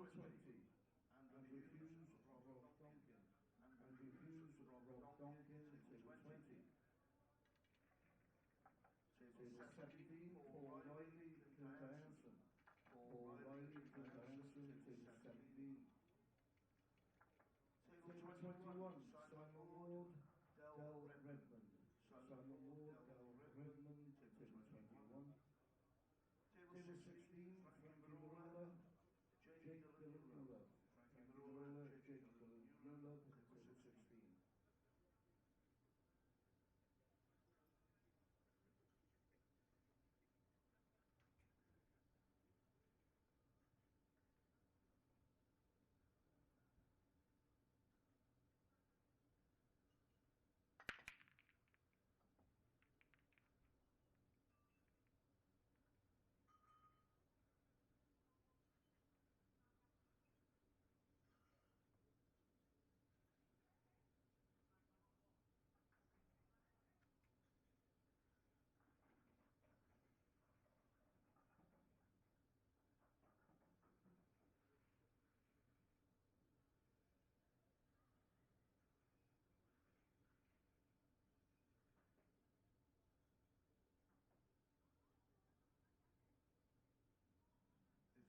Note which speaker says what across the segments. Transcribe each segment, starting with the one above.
Speaker 1: And refuse Rob Donkin. And refuse Rob Donkin, table 20. Table 17, Paul Riley, Gilda Anderson. Paul Riley, Gilda Anderson, table 17. Table 21, Simon Ward, Del Redmond. Simon Ward, Del Redmond, table 21. Table 16, Frankie Marilla, Jake Dillon-Muller. Frankie Marilla, Jake Dillon-Muller, table 16.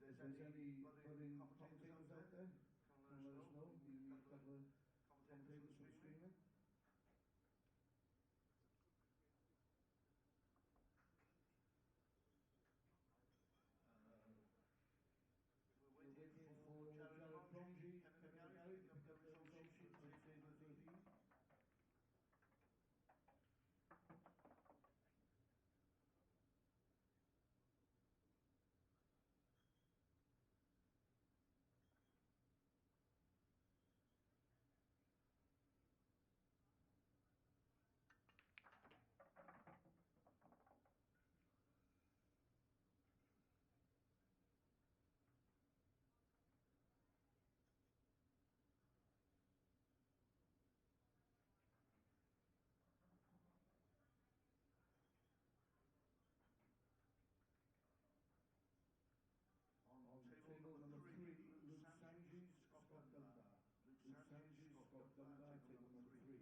Speaker 1: If there's any budding commentators out there, can let us know. You need a couple of commentators for streaming. We're waiting for Jared Bronji, Kevin Gary to pick up the result sheet for table 13. On table number 3, Luke Sanji, Scott Dunbar. Luke Sanji, Scott Dunbar, table number 3.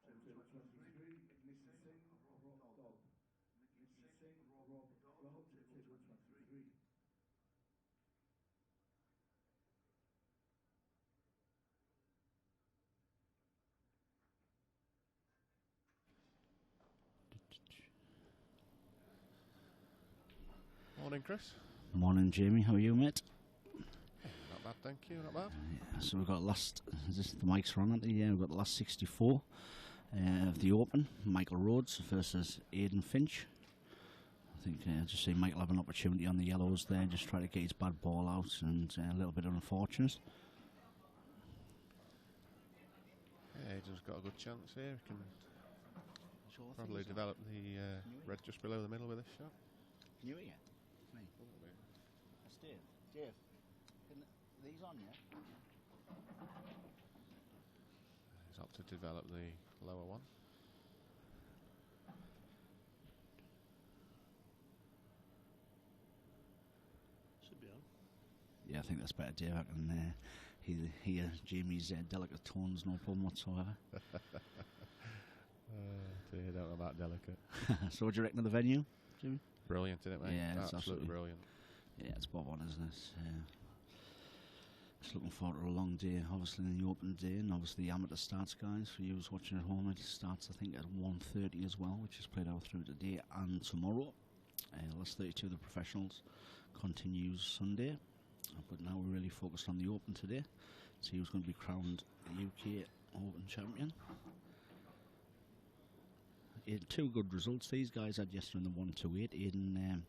Speaker 1: On table 23, Nicky Singh, Rob Dobb. Nicky Singh, Rob Dobb, table 23.
Speaker 2: Morning, Chris.
Speaker 3: Morning, Jamie. How are you, mate?
Speaker 2: Not bad, thank you. Not bad.
Speaker 3: Yeah, so we've got the mics are on at the we've got the last 64 of the Open. Michael Rhodes versus Aidan Finch. I think just see Michael have an opportunity on the yellows there, just try to get his bad ball out, and a little bit unfortunate.
Speaker 2: Yeah, Aidan's got a good chance here. He can probably develop the red just below the middle with this shot.
Speaker 3: Can you hear? Me. That's Dave. Dave, are these on, yeah?
Speaker 2: He's opted to develop the lower one.
Speaker 4: Should be on.
Speaker 3: Yeah, I think that's better, Dave. I can hear Jamie's delicate tones, no problem whatsoever.
Speaker 2: Dear, don't know about delicate.
Speaker 3: So what do you reckon of the venue, Jimmy?
Speaker 2: Brilliant, isn't it, mate?
Speaker 3: Yeah, it's
Speaker 2: absolutely brilliant.
Speaker 3: Yeah, it's bob on, isn't it? Just looking forward to a long day, obviously in the open day, and obviously the amateur starts, guys. For you who's watching at home, it starts, I think, at 1:30 as well, which is played out through today and tomorrow. Last 32 of the professionals continues Sunday, but now we're really focused on the open today. See who's going to be crowned UK Open champion. Two good results these guys had yesterday in the 128. Aidan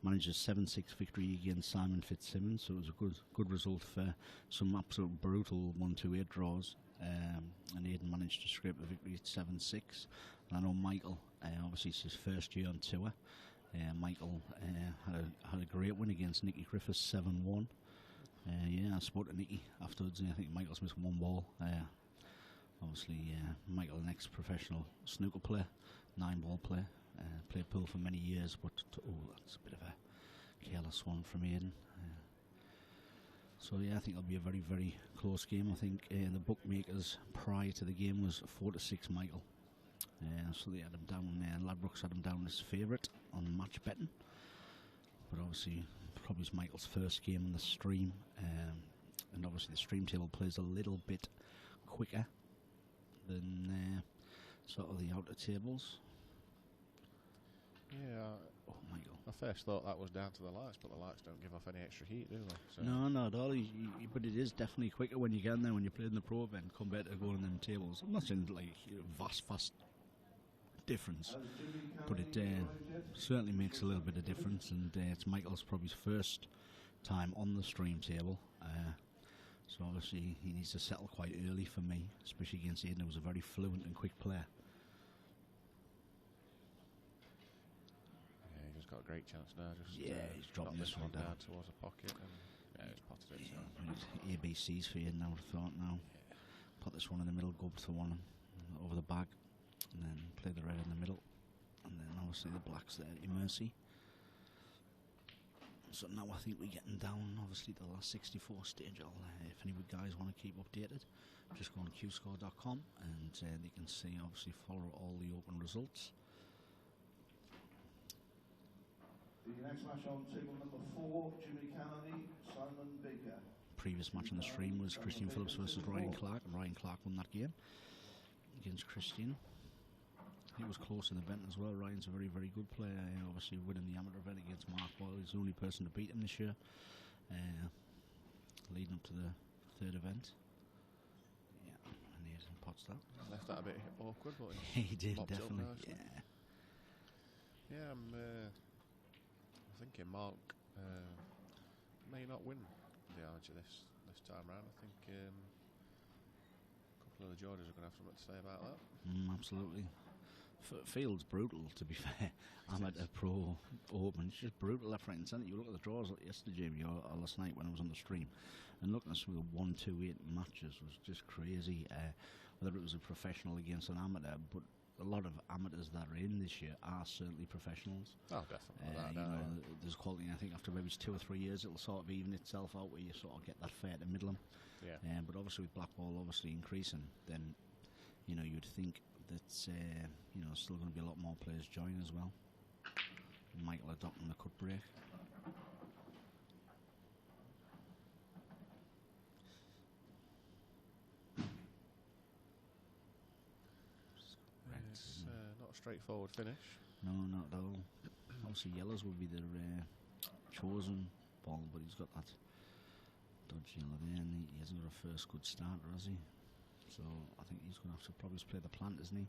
Speaker 3: managed a 7-6 victory against Simon Fitzsimmons, so it was a good result for some absolute brutal 128 draws. And Aidan managed to scrape a victory at 7-6. And I know Michael, obviously it's his first year on tour. Michael had a great win against Nicky Griffiths, 7-1. Yeah, I spoke to Nicky afterwards, and I think Michael's missed one ball. Obviously, Michael, an ex-professional snooker player, 9-ball player, played pool for many years, but that's a bit of a careless one from Aidan. So yeah, I think it'll be a very, very close game. I think the bookmakers prior to the game was 4-6 Michael. So they had him down, Ladbrokes had him down as favourite on match betting. But obviously, probably it's Michael's first game on the stream. And obviously the stream table plays a little bit quicker than sort of the outer tables.
Speaker 2: Yeah,
Speaker 3: oh Michael.
Speaker 2: I first thought that was down to the lights, but the lights don't give off any extra heat, do they? So
Speaker 3: No, not at all. But it is definitely quicker when you get in there, when you play in the pro event compared to going on them tables. I'm not saying like vast difference, but it certainly makes a little bit of difference. And it's Michael's probably his first time on the stream table. So obviously he needs to settle quite early for me, especially against Aidan, who was a very fluent and quick player.
Speaker 2: yeah, he's just got a great chance now. Just
Speaker 3: He's dropping this one down
Speaker 2: towards the pocket, and he's potted it. So.
Speaker 3: ABCs for you now, I thought now. Put this one in the middle, go up to one over the bag, and then play the red in the middle, and then obviously the black's there at your mercy. So now I think we're getting down, obviously, to the last 64 stage. If any of you guys want to keep updated, just go on qscore.com and they can see, obviously, follow all the open results.
Speaker 1: The next match on table number 4, Jimmy Cannony, Simon Baker.
Speaker 3: Previous match on the stream was Christian Phillips versus Ryan Clark, and Ryan Clark won that game against Christian. He was close in the event as well. Ryan's a very, very good player. Obviously winning the amateur event against Mark Boyle. He's the only person to beat him this year, leading up to the third event. Yeah, and he pots that.
Speaker 2: Left that a bit awkward, but
Speaker 3: he did,
Speaker 2: mopped it up
Speaker 3: definitely.
Speaker 2: nicely. Yeah, I'm thinking Mark may not win the Archer this time round. I think a couple of the Georges are going to have something to say about that.
Speaker 3: Absolutely. Field's brutal, to be fair. I'm at a pro open. It's just brutal left, right and centre. You look at the draws yesterday, Jamie, or last night when I was on the stream, and looking at some of the 1-2-8 matches was just crazy. Whether it was a professional against an amateur, but a lot of amateurs that are in this year are certainly professionals.
Speaker 2: Oh, definitely.
Speaker 3: There's quality, and I think after maybe 2 or 3 years, it'll sort of even itself out where you sort of get that fair to middle them.
Speaker 2: Yeah.
Speaker 3: But obviously with Blackball obviously increasing, then you'd think that still going to be a lot more players join as well. Michael adopting the cut break.
Speaker 2: It's not a straightforward finish.
Speaker 3: No, not at all. Obviously yellows would be the chosen ball, but he's got that dodgy yellow there, and he hasn't got a first good starter, has he? So I think he's going to have to probably play the plant, isn't he?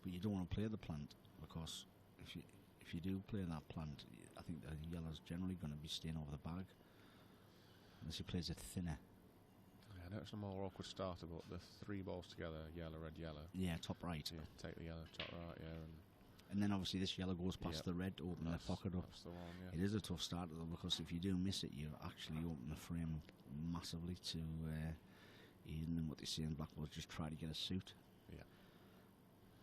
Speaker 3: But you don't want to play the plant, because if you do play that plant, I think the yellow's generally going to be staying over the bag, unless he plays it thinner.
Speaker 2: Yeah, I know it's a more awkward starter, but the 3 balls together, yellow, red, yellow.
Speaker 3: Yeah, top right.
Speaker 2: Yeah, take the yellow, top right, yeah.
Speaker 3: And then obviously this yellow goes past the red, open the pocket up.
Speaker 2: That's the one, yeah.
Speaker 3: It is a tough starter though, because if you do miss it, you actually open the frame massively to Aidan, and what they say in Blackball is just try to get a suit.
Speaker 2: Yeah.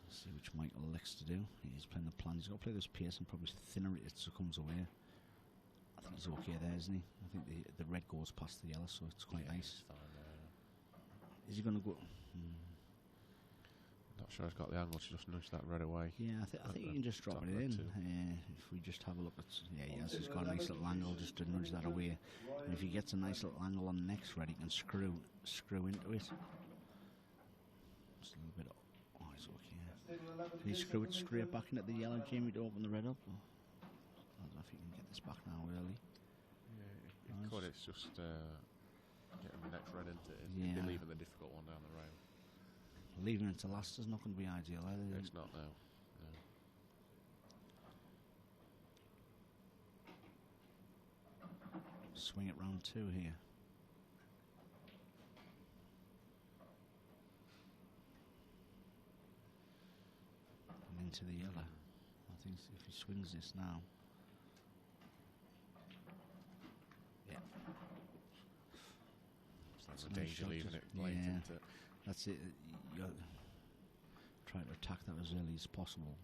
Speaker 3: Let's see which Michael elects to do. He's playing the plan. He's got to play this pace and probably thinner it so it comes away. I think he's okay there, isn't he? I think the red goes past the yellow, so it's quite nice.
Speaker 2: It's fine there.
Speaker 3: Is he going to go?
Speaker 2: Not sure he's got the angle to just nudge that red away.
Speaker 3: Yeah, I think you can just drop
Speaker 2: top
Speaker 3: it
Speaker 2: red
Speaker 3: in.
Speaker 2: too.
Speaker 3: If we just have a look at... Yeah, he's got a nice little angle just to nudge that away. And if he gets a nice little angle on the next red, he can screw into it. Just a little bit... Oh, it's okay. Can you screw it straight back into the yellow, Jamie, to open the red up? I don't know if you can get this back now early.
Speaker 2: Yeah, it could. It's just getting the next red into it.
Speaker 3: Yeah.
Speaker 2: Be leaving the difficult one down the rail.
Speaker 3: Leaving it to last is not going to be ideal either.
Speaker 2: It's not now. No.
Speaker 3: Swing it round 2 here. And into the yellow. I think if he swings this now. Yeah.
Speaker 2: That's a
Speaker 3: a nice
Speaker 2: danger
Speaker 3: shot,
Speaker 2: leaving
Speaker 3: just-
Speaker 2: it late,
Speaker 3: yeah.
Speaker 2: isn't it?
Speaker 3: That's it. You're trying to attack that as early as possible.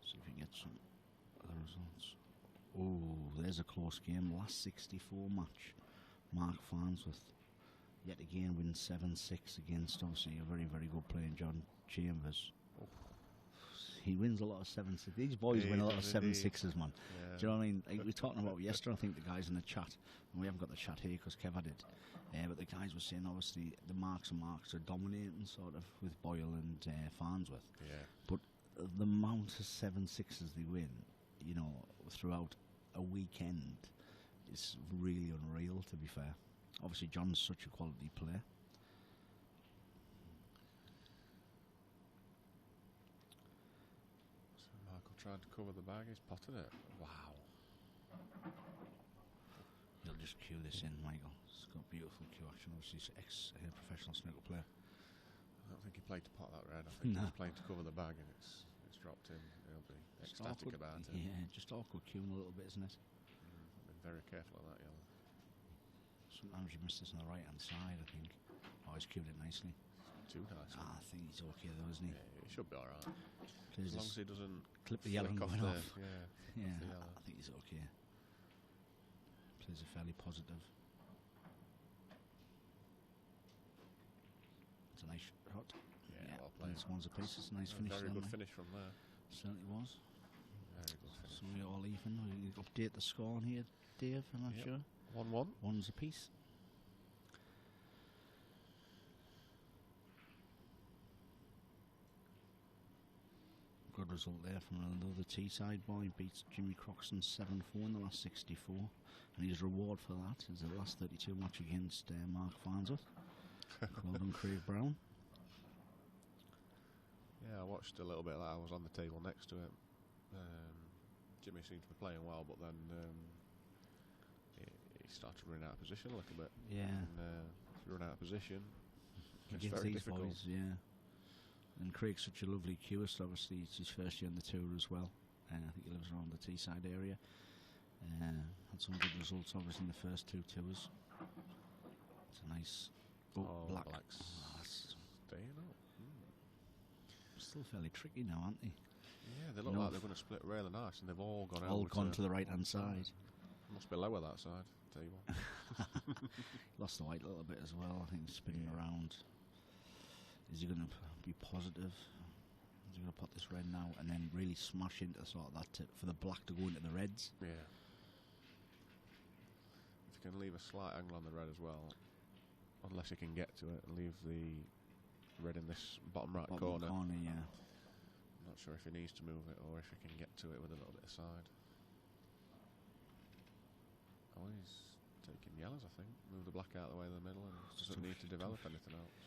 Speaker 3: See if you get some other results. Oh, there's a close game. Last 64 match. Mark Farnsworth yet again wins 7-6 against obviously a very, very good player, John Chambers. He wins a lot of 7-6. These boys win a lot of 7-6s, man.
Speaker 2: Yeah.
Speaker 3: Do you know what I mean? We were talking about yesterday, I think, the guys in the chat, and we haven't got the chat here because Kev had it. But the guys were saying, obviously, the marks are dominating, sort of, with Boyle and Farnsworth.
Speaker 2: Yeah.
Speaker 3: But the amount of 7-6s they win, you know, throughout a weekend is really unreal, to be fair. Obviously, John's such a quality player.
Speaker 2: So Michael tried to cover the bag. He's potted it. Wow.
Speaker 3: You'll just cue this in, Michael. It's got beautiful cue action. Obviously, he's ex-professional snooker player.
Speaker 2: I don't think he played to pot that red. I think he was playing to cover the bag, and it's dropped in. He'll be
Speaker 3: Just
Speaker 2: ecstatic
Speaker 3: awkward,
Speaker 2: about it.
Speaker 3: yeah, just awkward cueing a little bit, isn't it?
Speaker 2: Been very careful of that yellow.
Speaker 3: Sometimes you miss this on the right-hand side, I think. Oh, he's cued it nicely.
Speaker 2: Too nice.
Speaker 3: I think he's okay though, isn't he?
Speaker 2: Yeah, he should be alright.
Speaker 3: Clears
Speaker 2: As long
Speaker 3: this
Speaker 2: as he doesn't
Speaker 3: clip the yellow and
Speaker 2: flick
Speaker 3: going
Speaker 2: off
Speaker 3: off.
Speaker 2: Yeah.
Speaker 3: Yeah,
Speaker 2: the yellow.
Speaker 3: I think he's okay. Plays a fairly positive. It's a nice shot.
Speaker 2: Yeah, well played.
Speaker 3: This one's a piece. It's a nice finish.
Speaker 2: Very
Speaker 3: there,
Speaker 2: good
Speaker 3: mate.
Speaker 2: finish from there.
Speaker 3: Certainly was.
Speaker 2: Very good finish.
Speaker 3: So we're all even. We update the score on here, Dave. I'm not sure.
Speaker 2: 1-1.
Speaker 3: One's a piece. Good result there from another Teesside boy. Beats Jimmy Croxton 7-4 in the last 64. And his reward for that is the last 32 match against Mark Farnsworth. Well done, Craig Brown.
Speaker 2: Yeah, I watched a little bit of that. I was on the table next to it. Jimmy seemed to be playing well, but then he started running out of position a little bit.
Speaker 3: Yeah.
Speaker 2: And if you run out of position, it's
Speaker 3: Against
Speaker 2: very
Speaker 3: these
Speaker 2: difficult.
Speaker 3: boys, yeah. And Craig's such a lovely cueist. Obviously, it's his first year on the tour as well. I think he lives around the Teesside area. Had some good results, obviously, in the first 2 tours. It's a nice black.
Speaker 2: Black's staying up.
Speaker 3: Still fairly tricky now, aren't they?
Speaker 2: Yeah, they look like they're going to split really nice, and they've all gone
Speaker 3: All
Speaker 2: over
Speaker 3: gone to the right-hand side.
Speaker 2: Must be lower that side, tell you what.
Speaker 3: Lost the white a little bit as well, I think, spinning around. Is he going to be positive? Is he going to put this red now and then really smash into sort of that for the black to go into the reds?
Speaker 2: Yeah. If you can leave a slight angle on the red as well, unless you can get to it and leave the red in this bottom right corner.
Speaker 3: Yeah.
Speaker 2: I'm not sure if he needs to move it or if he can get to it with a little bit of side. Oh, he's taking yellows, I think. Move the black out of the way in the middle and doesn't need to develop anything else.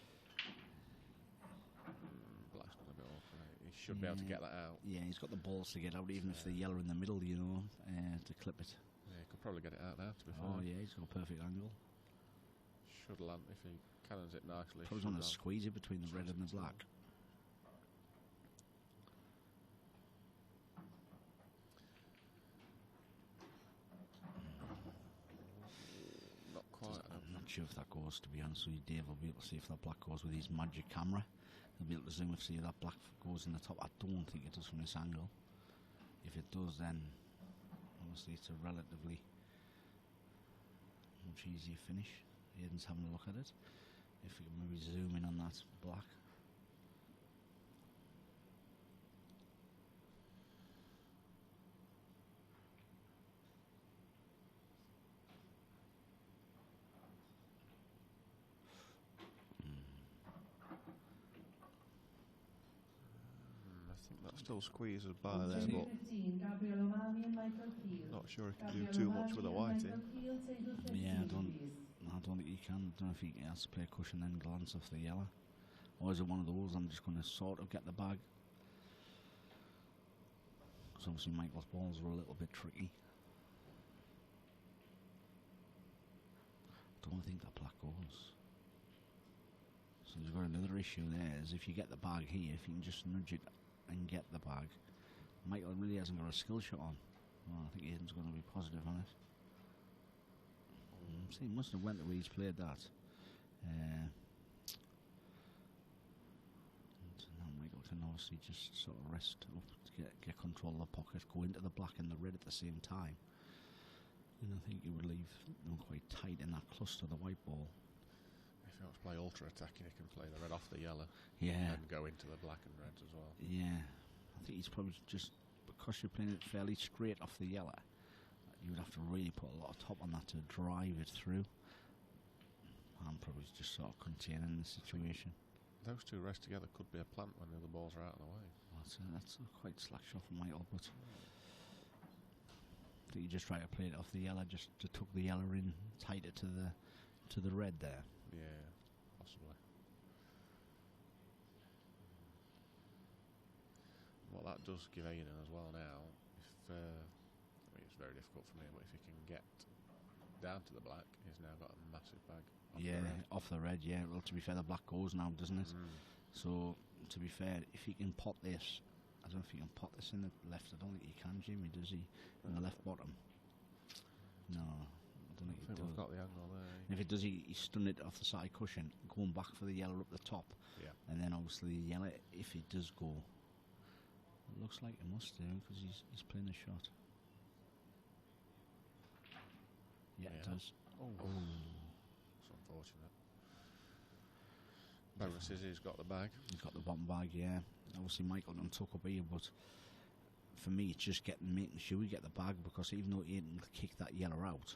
Speaker 2: Black's gone a bit off. He should be able to get that out.
Speaker 3: Yeah, he's got the balls to get out, even if the yellow in the middle, you know, to clip it.
Speaker 2: Yeah, he could probably get it out now, to be fair.
Speaker 3: Oh, yeah, he's got a perfect angle.
Speaker 2: Should land if he cannons it nicely.
Speaker 3: Probably want to squeeze it between the red and the black.
Speaker 2: Not quite.
Speaker 3: I'm not sure if that goes, to be honest with you. Dave will be able to see if that black goes with his magic camera. He'll be able to zoom if see if that black goes in the top. I don't think it does from this angle. If it does, then obviously it's a relatively much easier finish. Aiden's having a look at it. If we can maybe zoom in on that black
Speaker 2: Still squeezes by there, but not sure he can do too much with a white in.
Speaker 3: Yeah, I don't think he can. I don't know if he has to play cushion then glance off the yellow. Or is it one of those, I'm just going to sort of get the bag? Because obviously Michael's balls were a little bit tricky. Don't think that black goes. So you've got another issue there, is if you get the bag here, if you can just nudge it and get the bag. Michael really hasn't got a skill shot on. Well, I think Aiden's going to be positive on it. See, he must have went the way he's played that. And now Michael can obviously just sort of rest up to get control of the pocket, go into the black and the red at the same time. And I think he would leave them quite tight in that cluster, the white ball.
Speaker 2: If he wants to play ultra attacking, he can play the red off the yellow.
Speaker 3: Yeah.
Speaker 2: And go into the black and reds as well.
Speaker 3: Yeah. I think he's probably just, because you're playing it fairly straight off the yellow, you would have to really put a lot of top on that to drive it through. I'm probably just sort of containing the situation.
Speaker 2: Those two rest together could be a plant when the other balls are out of the way.
Speaker 3: That's a quite slack shot from Michael, but I think you just try to play it off the yellow, just to tuck the yellow in, tight it to the red there.
Speaker 2: Yeah, possibly. What that does give Aiden as well now, if I mean it's very difficult for me, but if he can get down to the black, he's now got a massive bag.
Speaker 3: Off the red, yeah. Well, to be fair, the black goes now, doesn't it? So, to be fair, if he can pot this, I don't know if he can pot this in the left. I don't think he can, Jimmy, does he? In the left bottom. No, I don't think he does.
Speaker 2: We've got the angle there.
Speaker 3: And if it does, he stunned it off the side cushion, going back for the yellow up the top.
Speaker 2: Yeah.
Speaker 3: And then obviously the yellow, if it does go, it looks like it must do, because he's playing a shot. Yeah, it does.
Speaker 2: Oh. It's unfortunate. Bonus is he's got the bag.
Speaker 3: He's got the bottom bag, yeah. Obviously Michael done took up here, but for me it's just making sure we get the bag, because even though he didn't kick that yellow out,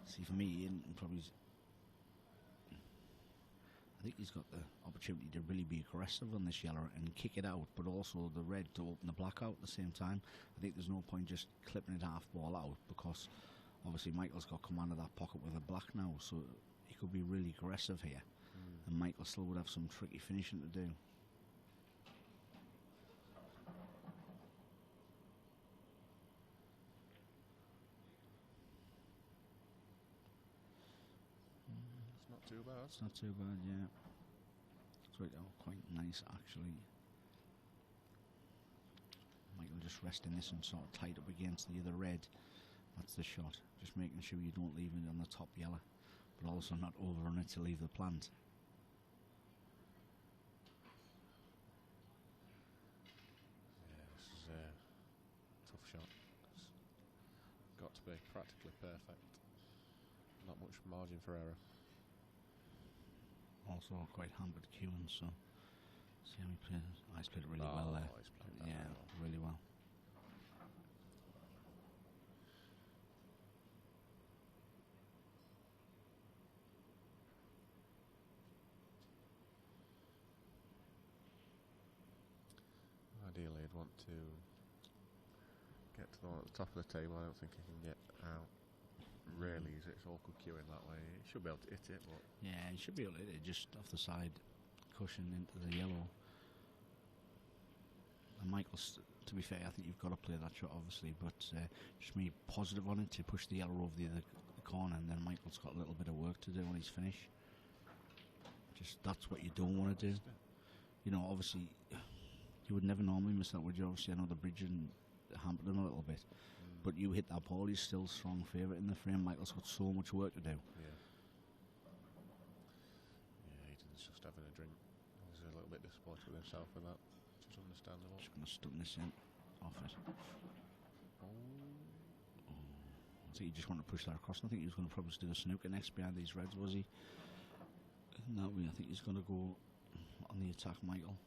Speaker 3: see, for me, he didn't probably. I think he's got the opportunity to really be aggressive on this yellow and kick it out, but also the red to open the black out at the same time. I think there's no point just clipping it half ball out, because obviously Michael's got command of that pocket with the black now, so he could be really aggressive here, and Michael still would have some tricky finishing to do.
Speaker 2: Too bad.
Speaker 3: It's not too bad, yeah. It's quite nice, actually. Michael just resting this and sort of tight up against the other red. That's the shot. Just making sure you don't leave it on the top yellow, but also not overrun it to leave the plant.
Speaker 2: Yeah, this is a tough shot. It's got to be practically perfect. Not much margin for error.
Speaker 3: Also quite hampered queuing, so see how he plays. He's played it really well there.
Speaker 2: He's played that well.
Speaker 3: Really well.
Speaker 2: Ideally, I'd want to get to the one at the top of the table. I don't think he can get out. Really, it's awkward queuing that way. He should be able to hit it, but
Speaker 3: yeah, he should be able to hit it just off the side cushion into the yellow. And Michael's, to be fair, I think you've got to play that shot, obviously, but just be positive on it to push the yellow over the other corner, and then Michael's got a little bit of work to do on his finish. Just that's what you don't want to do. You know, obviously, you would never normally miss that, would you? Obviously, I know the bridge and hampered him a little bit. But you hit that ball, he's still strong favourite in the frame. Michael's got so much work to do.
Speaker 2: yeah, Aiden's just having a drink. He's a little bit disappointed with himself with that, which is understandable.
Speaker 3: Just going to stun this in, off it. I think he just wanted to push that across. I think he was going to probably do the snooker next behind these reds, was he? No, I think he's going to go on the attack, Michael.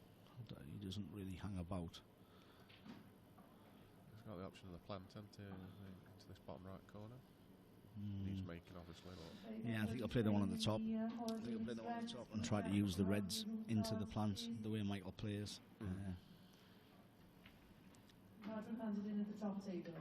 Speaker 3: He doesn't really hang about.
Speaker 2: He's got the option of the plant into this bottom right corner. He's making, obviously. But
Speaker 3: Yeah, I think I'll play the one on the top. I think I'll play the one on the top and try to use the reds into the plant the way Michael plays.
Speaker 5: Madam handed in at the top table.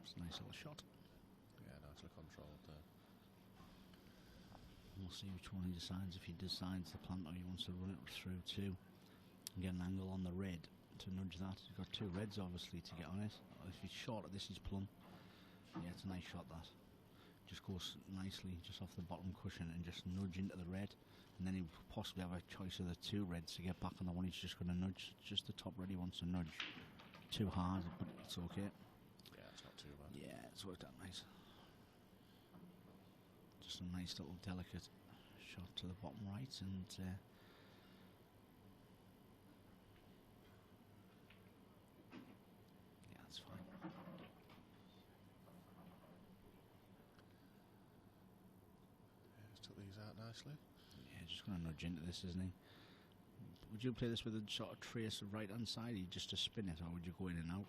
Speaker 3: It's a nice little shot.
Speaker 2: yeah, nicely controlled there.
Speaker 3: We'll see which one he decides. If he decides the plant or he wants to run it through too and get an angle on the red to nudge that. He's got two reds obviously to get on it. If he's short at this, he's plumb. Yeah, it's a nice shot that. Just goes nicely just off the bottom cushion and just nudge into the red, and then he possibly have a choice of the two reds to get back on the one he's just going to nudge. Just the top red he wants to nudge. Too hard, but it's okay.
Speaker 2: Yeah, it's not too bad.
Speaker 3: Yeah, it's worked out nice. Just a nice little delicate shot to the bottom right, and yeah, that's fine.
Speaker 2: Yeah, he's took these out nicely.
Speaker 3: Yeah, just going to nudge into this, isn't he? Would you play this with a sort of trace of right hand side, just to spin it, or would you go in and out?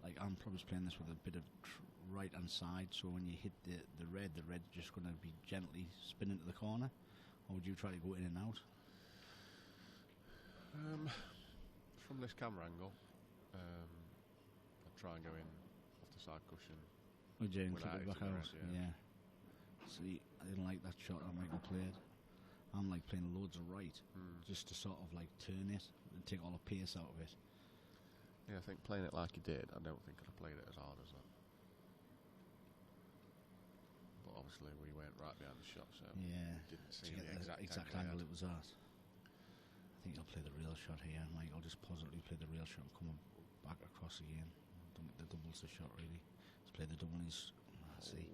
Speaker 3: Like I'm probably playing this with a bit of right hand side, so when you hit the red's just going to be gently spinning to the corner, or would you try to go in and out?
Speaker 2: From this camera angle, I'll try and go in off the side cushion.
Speaker 3: Would you
Speaker 2: Without
Speaker 3: clip it back
Speaker 2: hitting the
Speaker 3: out?
Speaker 2: red, yeah.
Speaker 3: See, I didn't like that shot that Michael played. I'm like playing loads of right, just to sort of like turn it and take all the pace out of it.
Speaker 2: Yeah, I think playing it like he did, I don't think I'd have played it as hard as that. But obviously we went right behind the shot, so
Speaker 3: Yeah,
Speaker 2: didn't
Speaker 3: to
Speaker 2: see
Speaker 3: get
Speaker 2: the
Speaker 3: the
Speaker 2: exact
Speaker 3: angle
Speaker 2: angle
Speaker 3: it was at. I think I'll play the real shot here, Mike. I'll just positively play the real shot and come back across again. Don't think the double's the shot really. Let's play the double. See.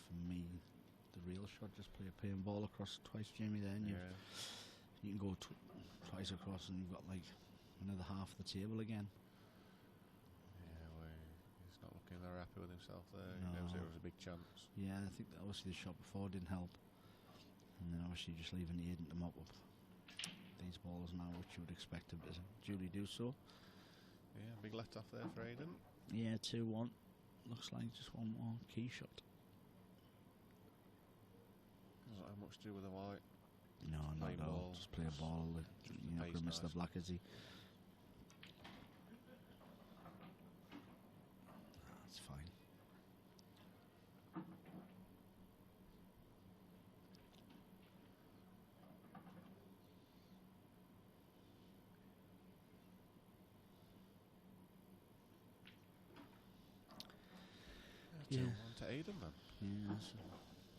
Speaker 3: For me, the real shot, just play a paying ball across twice, Jamie, there, and
Speaker 2: Yeah.
Speaker 3: you can go twice across and you've got like another half the table again.
Speaker 2: Yeah, well, he's not looking very happy with himself there.
Speaker 3: No.
Speaker 2: He knows it was a big chance.
Speaker 3: Yeah, I think that obviously the shot before didn't help, and then obviously just leaving Aiden to mop up these balls now, which you would expect to duly do so.
Speaker 2: Yeah, big let off there for Aiden.
Speaker 3: Yeah, 2-1. Looks like just one more key shot.
Speaker 2: Doesn't have much to do with the white.
Speaker 3: No, not
Speaker 2: Play
Speaker 3: at all.
Speaker 2: ball.
Speaker 3: Just play a ball. You know,
Speaker 2: pace
Speaker 3: could miss the
Speaker 2: nice.
Speaker 3: black, is he? That's fine.
Speaker 2: Yeah.
Speaker 3: Yeah.
Speaker 2: 2-1 to Aiden then.
Speaker 3: Yeah, so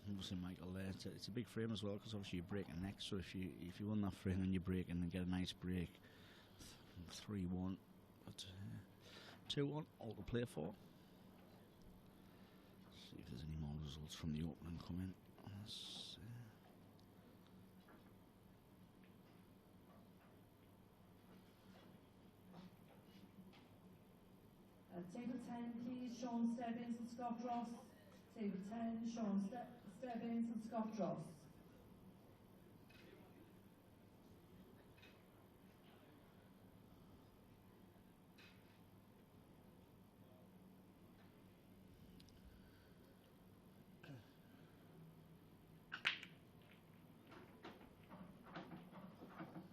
Speaker 3: obviously Michael there. It's a big frame as well, because obviously you break a neck. So if you win that frame and you break and then get a nice break, 3-1, but 2-1, all to play for. See if there's any more results from the opening coming.
Speaker 5: Table 10, please, Sean Stebbins and Scott Ross. Table 10, Sean Stebbins and Scott Ross.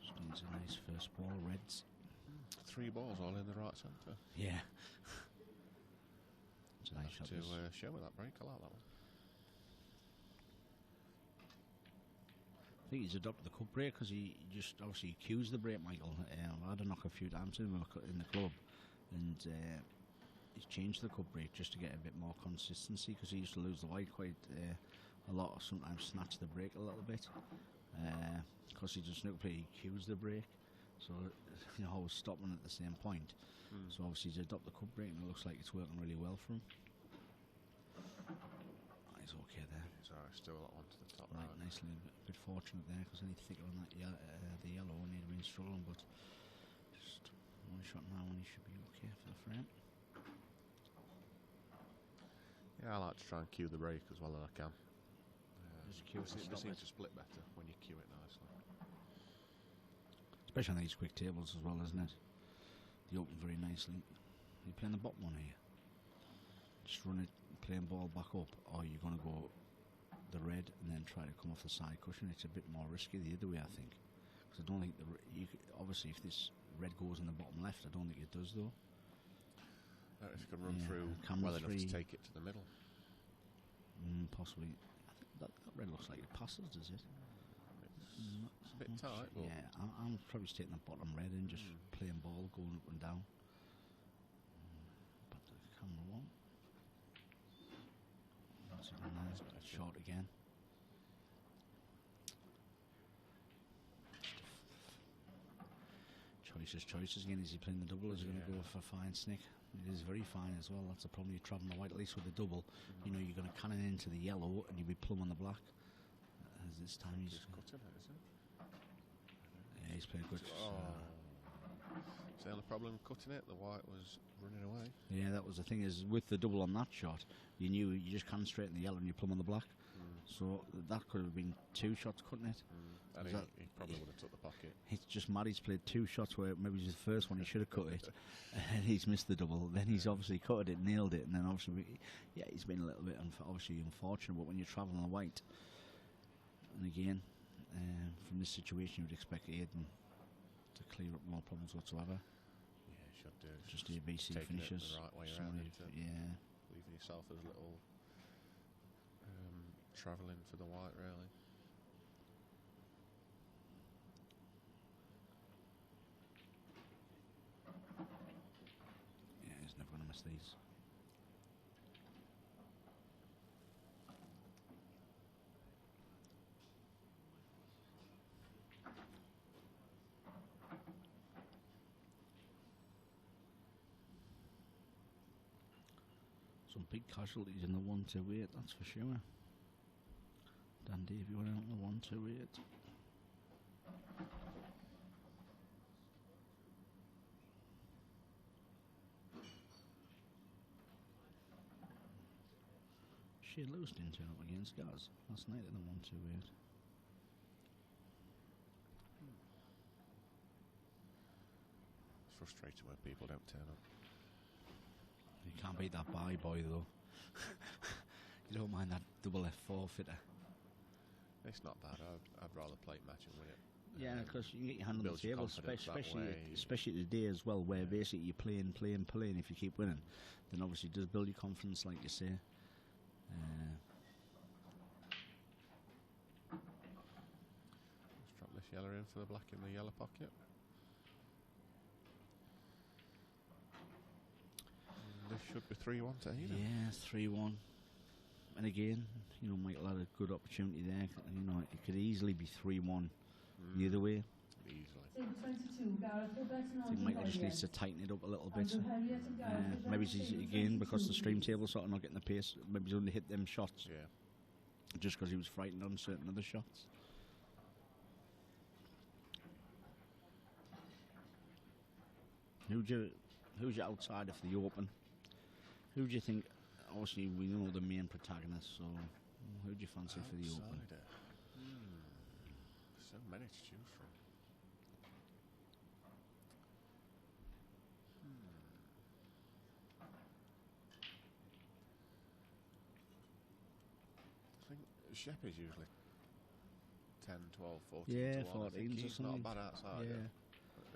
Speaker 3: Just needs a nice first ball, Reds.
Speaker 2: 3 balls all in the right centre.
Speaker 3: Yeah. It's a nice shot.
Speaker 2: To show with that break, I like that one.
Speaker 3: I think he's adopted the cup break because he just obviously cues the break, Michael. I had a knock a few times in the club, and he's changed the cup break just to get a bit more consistency, because he used to lose the white quite a lot, or sometimes snatch the break a little bit. Because he just snooker play, he cues the break, so always stopping at the same point. So obviously he's adopted the cup break, and it looks like it's working really well for him. He's okay there.
Speaker 2: So still that one to the top
Speaker 3: Right,
Speaker 2: right.
Speaker 3: nicely, a bit fortunate there, because any thicker on that the yellow, and he'd have been struggling, but just one shot now and he should be okay for the frame.
Speaker 2: Yeah, I like to try and cue the break as well as I can.
Speaker 3: Just cue it and
Speaker 2: They
Speaker 3: stop
Speaker 2: seem
Speaker 3: it.
Speaker 2: to split better when you cue it nicely.
Speaker 3: Especially on these quick tables as well, isn't it? They open very nicely. You're playing the bottom one here. Just run it, playing ball back up, or you're going to go the red and then try to come off the side cushion. It's a bit more risky the other way, I think. Because I don't think obviously if this red goes in the bottom left, I don't think it does though.
Speaker 2: If you can run
Speaker 3: Yeah,
Speaker 2: through
Speaker 3: camera
Speaker 2: well enough to
Speaker 3: three.
Speaker 2: take it to the middle.
Speaker 3: Possibly. I think that red looks like it passes, does it?
Speaker 2: It's a bit tight, but
Speaker 3: Yeah, I'm probably just taking the bottom red and just playing ball, going up and down. But the camera one. That's it, nice. Short again. Choices again. Is he playing the double? Is he going to go for fine snick? It is very fine as well. That's the problem. You're travelling the white, at least with the double. You know, you're going to cannon into the yellow and you'll be plumb on the black. As this time he's
Speaker 2: cutting it, isn't it?
Speaker 3: yeah, he's playing good.
Speaker 2: Is the only problem cutting it? The white was running away.
Speaker 3: Yeah, that was the thing. Is with the double on that shot, you knew you just cannon straight in the yellow and you plumb on the black. So that could have been 2 shots, couldn't it?
Speaker 2: And he probably would have took the pocket.
Speaker 3: It's just mad. He's played 2 shots where maybe it was the first one he should have cut it, and he's missed the double. Then he's obviously cutted it, nailed it, and then obviously, he's been a little bit obviously unfortunate. But when you're travelling the white, and again, from this situation, you would expect Aiden to clear up more problems whatsoever.
Speaker 2: Yeah, he should do.
Speaker 3: Just the BC
Speaker 2: taking it
Speaker 3: finishes.
Speaker 2: the right way around,
Speaker 3: Yeah.
Speaker 2: leaving yourself as little travelling for the white, really.
Speaker 3: Yeah, he's never going to miss these. Some big casualties in the 1-2-8, that's for sure. Dan Davey went out in the 1-2-8. Shea Lewis didn't turn up against Gaz last night in the 1-2-8.
Speaker 2: It's frustrating when people don't turn up.
Speaker 3: You can't beat that Barry boy though. You don't mind that double F4 fitter.
Speaker 2: It's not bad. I'd rather plate match and win it.
Speaker 3: Yeah, because you can get your hand on the
Speaker 2: builds your
Speaker 3: table,
Speaker 2: confidence that way.
Speaker 3: especially today as well, where basically you're playing. If you keep winning, then obviously it does build your confidence, like you say.
Speaker 2: Let's drop this yellow in for the black in the yellow pocket. And this should be 3-1 to Aiden.
Speaker 3: Yeah, 3-1. And again, you know, Michael had a good opportunity there. You know, it could easily be 3-1 the other way.
Speaker 2: Easily.
Speaker 5: Team 22, Gareth Roberts,
Speaker 3: I think Michael just needs to tighten it up a little bit. Maybe he's again, because the stream table sort of not getting the pace, maybe he's only hit them shots.
Speaker 2: Yeah.
Speaker 3: Just because he was frightened on certain other shots. Who's your outsider for the Open? Who do you think? Obviously, we know the main protagonist, so who do you fancy for the Open?
Speaker 2: Outsider. So many to choose from. I think Shep is usually 10, 12, 14
Speaker 3: Yeah,
Speaker 2: to 1. I think
Speaker 3: 14s or
Speaker 2: he's
Speaker 3: something.
Speaker 2: not a bad outsider.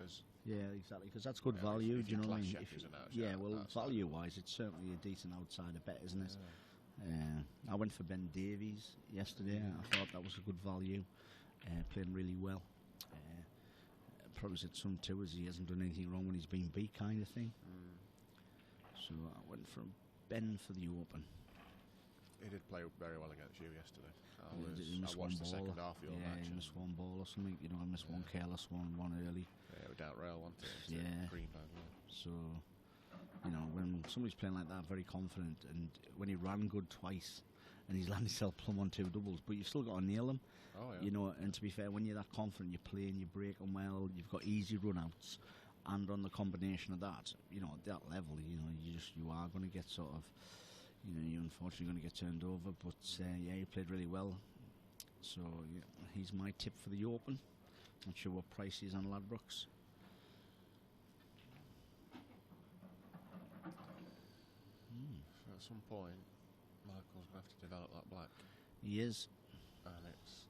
Speaker 2: As
Speaker 3: Yeah, exactly, because that's good
Speaker 2: Yeah,
Speaker 3: value.
Speaker 2: if
Speaker 3: Do you
Speaker 2: you
Speaker 3: know what I
Speaker 2: class
Speaker 3: mean?
Speaker 2: Shep as an
Speaker 3: Yeah,
Speaker 2: outsider,
Speaker 3: well,
Speaker 2: outsider.
Speaker 3: value-wise, it's certainly a decent outsider bet, isn't it? I went for Ben Davies yesterday. I thought that was a good value. Playing really well. Probably said some too, as he hasn't done anything wrong when he's been beat, kind of thing. So I went for Ben for the Open.
Speaker 2: he did play very well against you yesterday.
Speaker 3: He
Speaker 2: I
Speaker 3: missed
Speaker 2: watched
Speaker 3: one
Speaker 2: the
Speaker 3: ball.
Speaker 2: second half of your
Speaker 3: Yeah,
Speaker 2: match.
Speaker 3: he
Speaker 2: and
Speaker 3: missed one ball or something. You know, I missed one careless one early.
Speaker 2: Yeah, without rail, wasn't it?
Speaker 3: Yeah.
Speaker 2: Green bag, yeah.
Speaker 3: So, you know, when somebody's playing like that, very confident, and when he ran good twice, and he's landed himself plumb on 2 doubles, but you've still got to nail them.
Speaker 2: Oh, yeah.
Speaker 3: You know, and to be fair, when you're that confident, you're playing, you break them well, you've got easy run-outs, and on the combination of that, you know, at that level, you know, you are going to get sort of, you're unfortunately going to get turned over. But yeah, he played really well. So yeah, he's my tip for the Open. Not sure what price he is on Ladbrokes.
Speaker 2: So at some point, Michael's going to have to develop that black.
Speaker 3: He is.
Speaker 2: And it's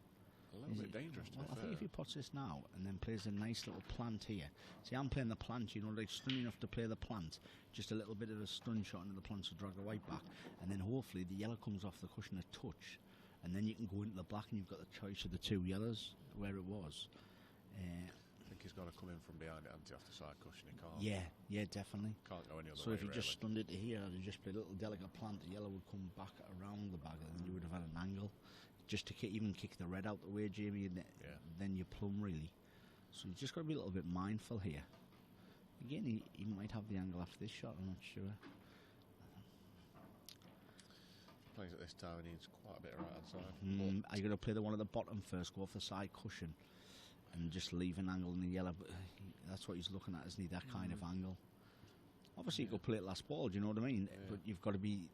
Speaker 2: a little bit dangerous to be
Speaker 3: I think if he puts this now and then plays a nice little plant here. See, I'm playing the plant, like stun enough to play the plant. Just a little bit of a stun shot into the plant to drag the white back. And then hopefully the yellow comes off the cushion a touch. And then you can go into the black and you've got the choice of the two yellows where it was.
Speaker 2: I think he's got to come in from behind it, off the side cushion. He can't.
Speaker 3: Yeah, definitely.
Speaker 2: Can't go any other
Speaker 3: so
Speaker 2: way.
Speaker 3: if you
Speaker 2: really.
Speaker 3: just stunned it to here and just played a little delicate plant, the yellow would come back around the bag and then you would have had an angle. Just to even kick the red out the way, Jamie, and then you plumb really. So you've just got to be a little bit mindful here. Again, he might have the angle after this shot, I'm not sure.
Speaker 2: Plays at this time, he needs quite a bit of right hand side.
Speaker 3: Are you going to play the one at the bottom first, go off the side cushion, and just leave an angle in the yellow? But that's what he's looking at, isn't he? That kind of angle. Obviously, you could play it last ball, do you know what I mean? But you've got to be.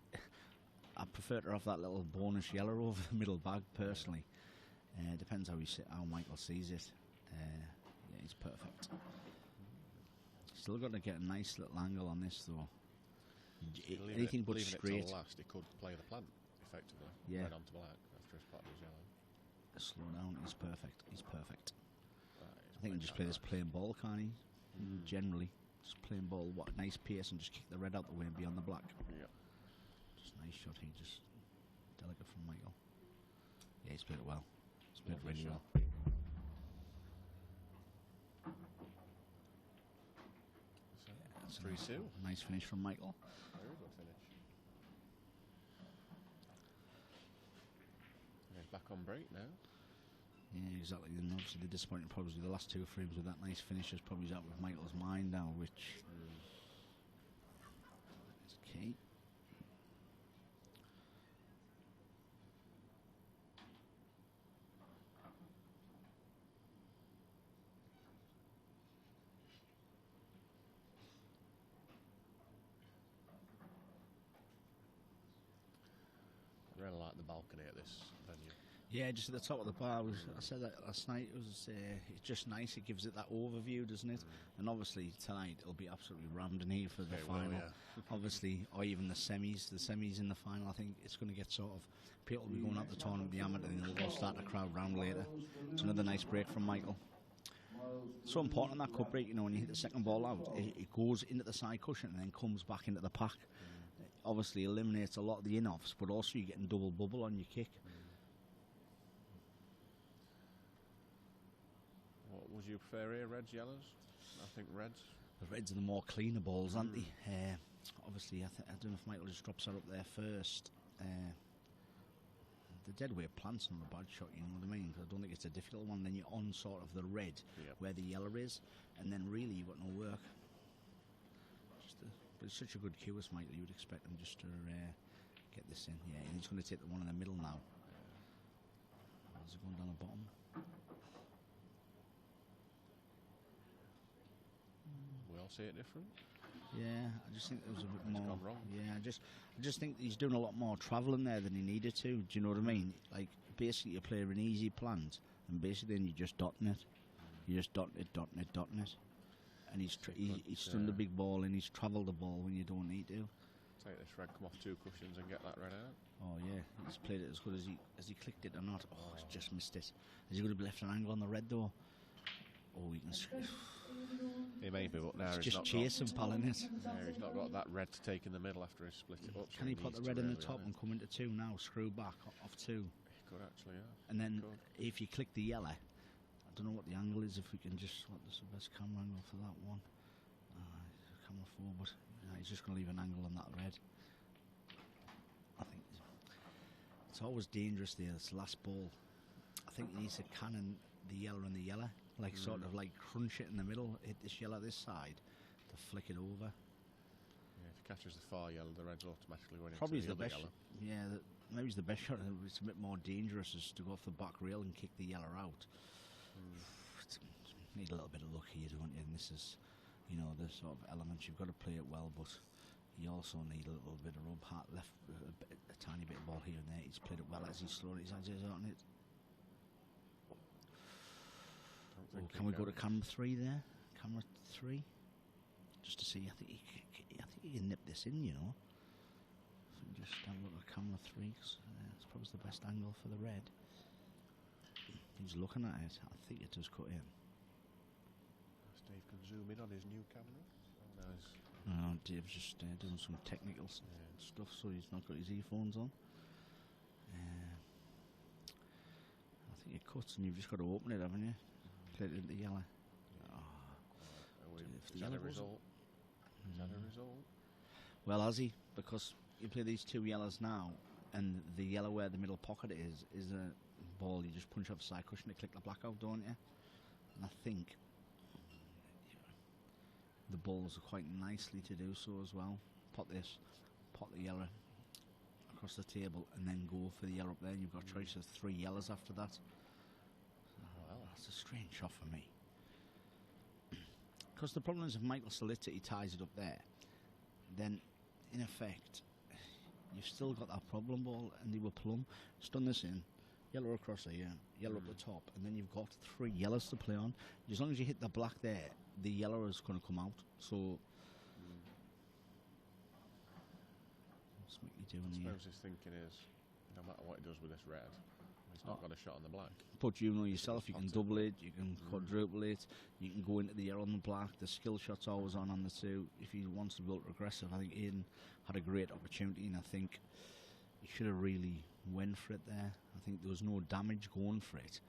Speaker 3: I prefer to have that little bonus yellow over the middle bag, personally. Depends how Michael sees it. Yeah, he's perfect. Still got to get a nice little angle on this, though. Anything but straight.
Speaker 2: It till last, he could play the plant, effectively.
Speaker 3: Yeah.
Speaker 2: Red onto black after his pot was yellow.
Speaker 3: Slow down, he's perfect. He's perfect.
Speaker 2: Right,
Speaker 3: I think he can just play this plain ball, can't he? Generally. Just plain ball, what a nice pace, and just kick the red out the way and be on the black.
Speaker 2: Yeah.
Speaker 3: Just nice shot, he just delicate from Michael. Yeah, he's played it well. He's played it really well.
Speaker 2: That's 3-2.
Speaker 3: Nice finish from Michael.
Speaker 2: Very good finish. And he's back on break now.
Speaker 3: Yeah, exactly. And obviously the disappointing probably the last two frames with that nice finish is probably out with Michael's mind now, which is key.
Speaker 2: I really like the balcony at this venue.
Speaker 3: Yeah, just at the top of the bar. I said that last night. It's just nice. It gives it that overview, doesn't it? And obviously tonight it'll be absolutely rammed in here for the final. Obviously, or even the semis. The semis in the final. I think it's going to get sort of people will be going out the tournament, the amateur, and they'll start the crowd round later. It's another nice break from Michael. So important that cup break. When you hit the second ball out, it goes into the side cushion and then comes back into the pack. Obviously eliminates a lot of the in-offs, but also you're getting double bubble on your kick.
Speaker 2: What would you prefer here, reds, yellows? I think reds.
Speaker 3: The reds are the more cleaner balls, aren't they? Obviously, I don't know if Michael just drops her up there first. The dead weight plants on the bad shot, you know what I mean? I don't think it's a difficult one. Then you're on sort of the red where the yellow is, and then really you've got no work. But it's such a good cue as Michael, you would expect him just to get this in. Yeah, and he's going to take the one in the middle now. Is it going down the bottom?
Speaker 2: We all see it different.
Speaker 3: Yeah, I just think there was a bit
Speaker 2: It's
Speaker 3: more.
Speaker 2: gone wrong.
Speaker 3: Yeah, I just think he's doing a lot more travelling there than he needed to. Do you know what I mean? Like basically, you play an easy plant, and basically then you're just dotting it. You're just dotting it. And he's stunned the big ball and he's travelled the ball when you don't need to.
Speaker 2: Take this red, come off two cushions and get that red out.
Speaker 3: Oh yeah, he's played it as good as he clicked it or not. Oh, he's just missed it. Is he going to be left an angle on the red though? Oh, he can.
Speaker 2: He may be, but now
Speaker 3: He's
Speaker 2: he's
Speaker 3: just
Speaker 2: not
Speaker 3: chasing, pal, isn't it?
Speaker 2: he's not got that red to take in the middle after he split it up.
Speaker 3: Can he put the red in the top and come into two now? Screw back off two.
Speaker 2: He could actually, yeah.
Speaker 3: And then if you click the yellow, I don't know what the angle is. If we can just, what's the best camera angle for that one? Camera 4, but he's just going to leave an angle on that red. I think it's always dangerous there. This last ball, I think he needs to cannon the yellow and the yellow, like sort of like crunch it in the middle, hit this yellow this side, to flick it over.
Speaker 2: Yeah, if he catches the far yellow, the red's automatically winning.
Speaker 3: Probably is the
Speaker 2: other
Speaker 3: best.
Speaker 2: Yellow.
Speaker 3: Yeah, maybe it's the best shot. It's a bit more dangerous is to go off the back rail and kick the yellow out. Need a little bit of luck here, don't you? And this is, the sort of elements you've got to play it well. But You also need a little bit of rub, left a tiny bit of ball here and there. He's played it well as he's slowed his edges on it. Can we go to camera 3 there? Camera 3, just to see. I think he can nip this in, you know. So we just have a look at camera 3. Cause, it's probably the best angle for the red. He's looking at it. I think it does cut in.
Speaker 2: Dave can zoom in on his new camera.
Speaker 3: Dave's just doing some technical stuff, so he's not got his earphones on. I think it cuts, and you've just got to open it, haven't you? Play it into yellow.
Speaker 2: Is that a result? Is that a result?
Speaker 3: Well, has he? Because you play these 2 yellows now, and the yellow where the middle pocket is a ball you just punch off the side cushion to click the black out, don't you? And I think the balls are quite nicely to do so as well. Pot the yellow across the table, and then go for the yellow up there. And you've got a choice of 3 yellows after that. Well, that's a strange shot for me. Because the problem is if Michael Solidity ties it up there, then in effect you've still got that problem ball, and they were plumb. Stun this in, yellow across here, yellow up the top, and then you've got 3 yellows to play on. As long as you hit the black there, the yellow is going to come out. So what's Mickey doing here?
Speaker 2: I suppose his thinking is, no matter what he does with this red, he's not got a shot on the black.
Speaker 3: But you know yourself, you can double it, you can quadruple it, you can go into the yellow and the black. The skill shot's always on the 2. If he wants to be ultra aggressive, I think Aiden had a great opportunity, and I think he should have really went for it there. I think there was no damage going for it.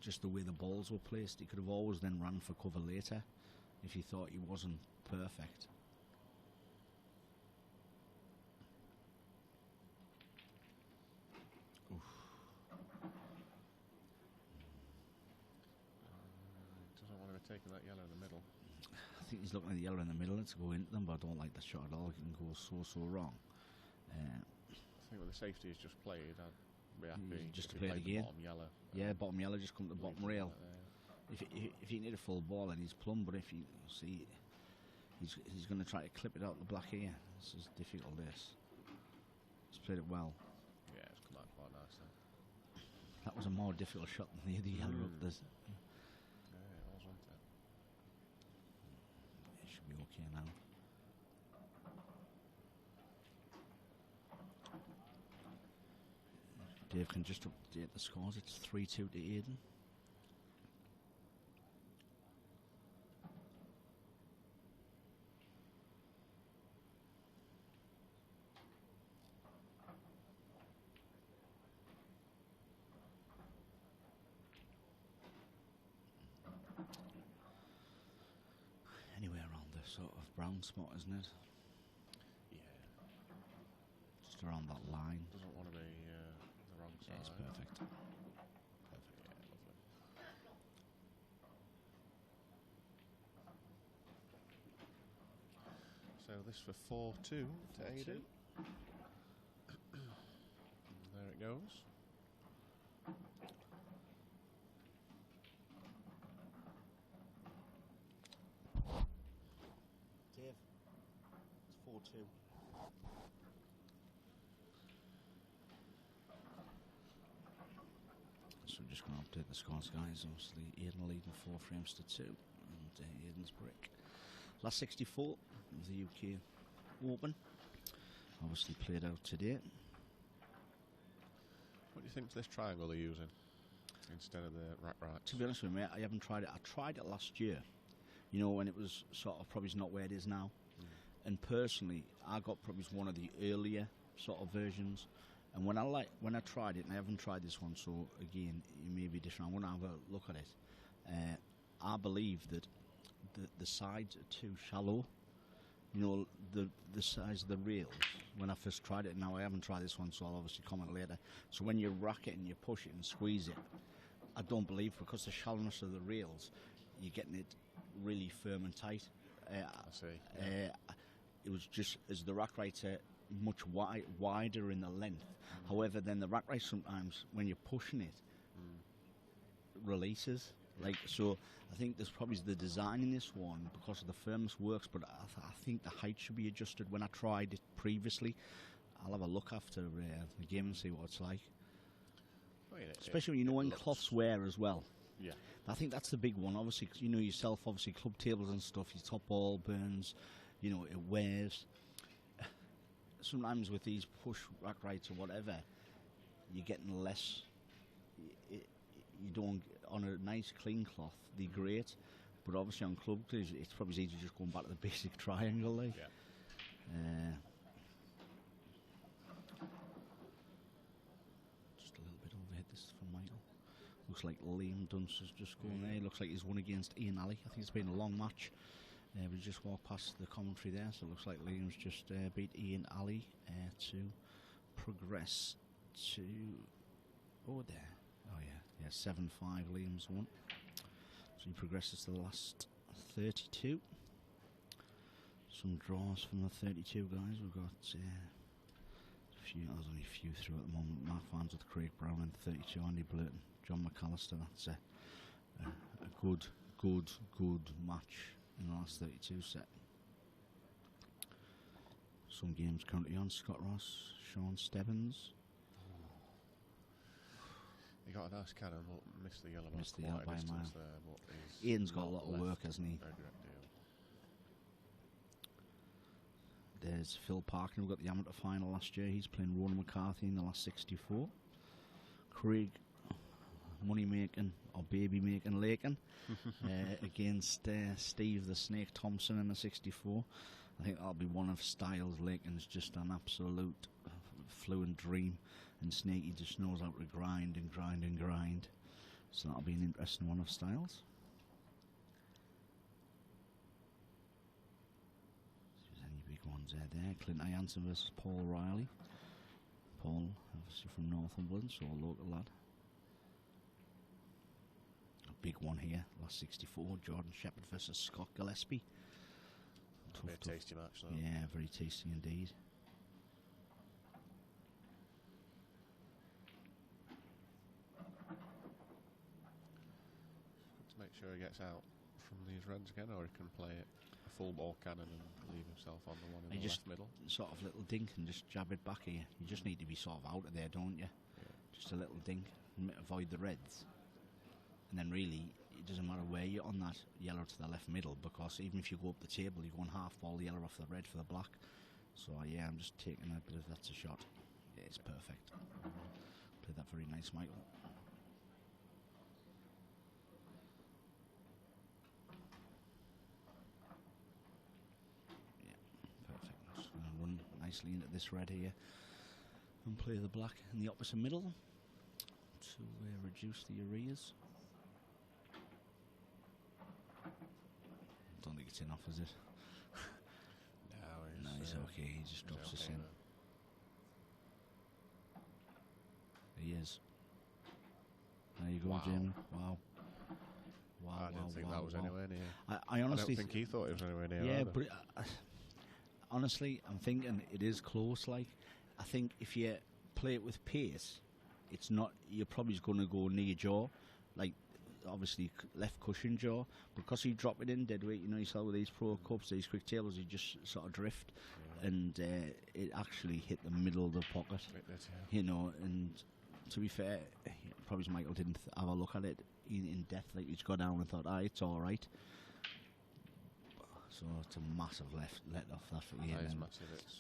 Speaker 3: Just the way the balls were placed, he could have always then run for cover later if he thought he wasn't perfect.
Speaker 2: Doesn't want to be taking that yellow in the middle.
Speaker 3: I think he's looking at the yellow in the middle to go into them, but I don't like that shot at all. It can go so wrong.
Speaker 2: I think with the safety he's just played, I'd be happy
Speaker 3: just
Speaker 2: if
Speaker 3: to
Speaker 2: he
Speaker 3: play the
Speaker 2: played
Speaker 3: game.
Speaker 2: Bottom yellow.
Speaker 3: Yeah, bottom yellow, just come to the bottom rail. If he need a full ball, then he's plumb. But if you see, he's going to try to clip it out the black here. This is difficult. He's played it well.
Speaker 2: Yeah, it's come out quite nicely.
Speaker 3: That was a more difficult shot than the other yellow up there.
Speaker 2: Yeah, it was, wasn't it?
Speaker 3: It should be okay now. Dave can just update the scores. It's 3-2 to Aiden. Anywhere around the sort of brown spot, isn't it?
Speaker 2: Yeah.
Speaker 3: Just around that line.
Speaker 2: Doesn't want to be the wrong side.
Speaker 3: It's perfect.
Speaker 2: Perfect, yeah, lovely. So this for 4-2 to Aiden. There it goes.
Speaker 3: Dave, it's 4-2. So we're just going to update the scores, guys. Obviously, Aiden leading 4 frames to 2, and Aiden's break. Last 64 of the UK Open. Obviously played out today.
Speaker 2: What do you think to this triangle they're using instead of the rack rights?
Speaker 3: To be honest with you, mate, I haven't tried it. I tried it last year, you know, when it was sort of probably not where it is now. And personally, I got probably one of the earlier sort of versions. And when I tried it, and I haven't tried this one, so again, it may be different. I want to have a look at it. I believe that the sides are too shallow. You know, the size of the rails. When I first tried it, now I haven't tried this one, so I'll obviously comment later. So when you rack it and you push it and squeeze it, I don't believe, because the shallowness of the rails, you're getting it really firm and tight.
Speaker 2: I see. Yeah.
Speaker 3: It was just, as the rack rights are much wider in the length. However, then the rack right sometimes, when you're pushing it, releases. Like, so I think there's probably the design in this one because of the firmness works, but I think the height should be adjusted. When I tried it previously, I'll have a look after the game and see what it's like.
Speaker 2: I mean,
Speaker 3: Especially when you know when cloths wear as well.
Speaker 2: Yeah.
Speaker 3: I think that's the big one, obviously, 'cause you know yourself, obviously, club tables and stuff, your top ball burns, you know, it wears. Sometimes with these push rack rights or whatever, you're getting less. You don't, on a nice clean cloth, they're great, but obviously on club clothes, it's probably easy just going back to the basic triangle, like.
Speaker 2: Yeah.
Speaker 3: Just a little bit overhead, this is from Michael. Looks like Liam Dunce has just gone there. Looks like he's won against Ian Alley. I think it's been a long match. We just walked past the commentary there, so it looks like Liam's just beat Ian Alley to progress to... Oh, there. Oh, yeah. 7-5, Liam's won. So he progresses to the last 32. Some draws from the 32 guys. We've got a few. There's only a few through at the moment. Mark Farns with Craig Brown and 32. Andy Blurton, John McAllister. That's a good match in the last 32 set. Some games currently on. Scott Ross, Sean Stebbins.
Speaker 2: He got a nice cannon, but missed the yellow.
Speaker 3: Missed the yellow by a mile.
Speaker 2: There,
Speaker 3: Ian's got a lot of work, hasn't he?
Speaker 2: A great deal.
Speaker 3: There's Phil Parker, who got the amateur final last year. He's playing Ronan McCarthy in the last 64. Craig money making or baby making Lakin against Steve the Snake Thompson in the 64. I think that'll be one of Styles. Lakin's just an absolute fluent dream, and Snakey just knows how to grind and grind and grind. So that'll be an interesting one of Styles. See if there's any big ones there. Clint Jansen versus Paul Riley. Paul, obviously from Northumberland, so a local lad. A big one here, last 64, Jordan Shepherd versus Scott Gillespie.
Speaker 2: Tough, be a tasty match, though.
Speaker 3: Yeah, very tasty indeed.
Speaker 2: To make sure he gets out from these runs again, or he can play it a full ball cannon and leave himself on the one in the left middle.
Speaker 3: Sort of little dink and just jab it back here. You just need to be sort of out of there, don't you?
Speaker 2: Yeah.
Speaker 3: Just a little dink, avoid the reds. And then really, it doesn't matter where you're on that yellow to the left middle, because even if you go up the table, you're going half ball the yellow off the red for the black. So yeah, I'm just taking a bit of that's a shot. Yeah, it's perfect. Played that very nice, Michael. Yeah, perfect. I'm just going to run nicely into this red here and play the black in the opposite middle to reduce the areas. Don't think it's enough, is it? No, he's okay. He just drops us in. He is. There you go,
Speaker 2: Wow.
Speaker 3: Jamie. Wow. Wow.
Speaker 2: I didn't think that was anywhere near.
Speaker 3: I honestly
Speaker 2: I don't think he thought it was anywhere near.
Speaker 3: Yeah,
Speaker 2: either.
Speaker 3: but honestly, I'm thinking it is close. Like, I think if you play it with pace, it's not. You're probably going to go near jaw, like obviously left cushion jaw. Because you drop it in dead weight, you know yourself with these pro cups, these quick tables, you just sort of drift, and it actually hit the middle of the pocket. You know, and to be fair, probably Michael didn't have a look at it in depth. Like, he's got down and thought, it's all right. So it's a massive let off that for Ian.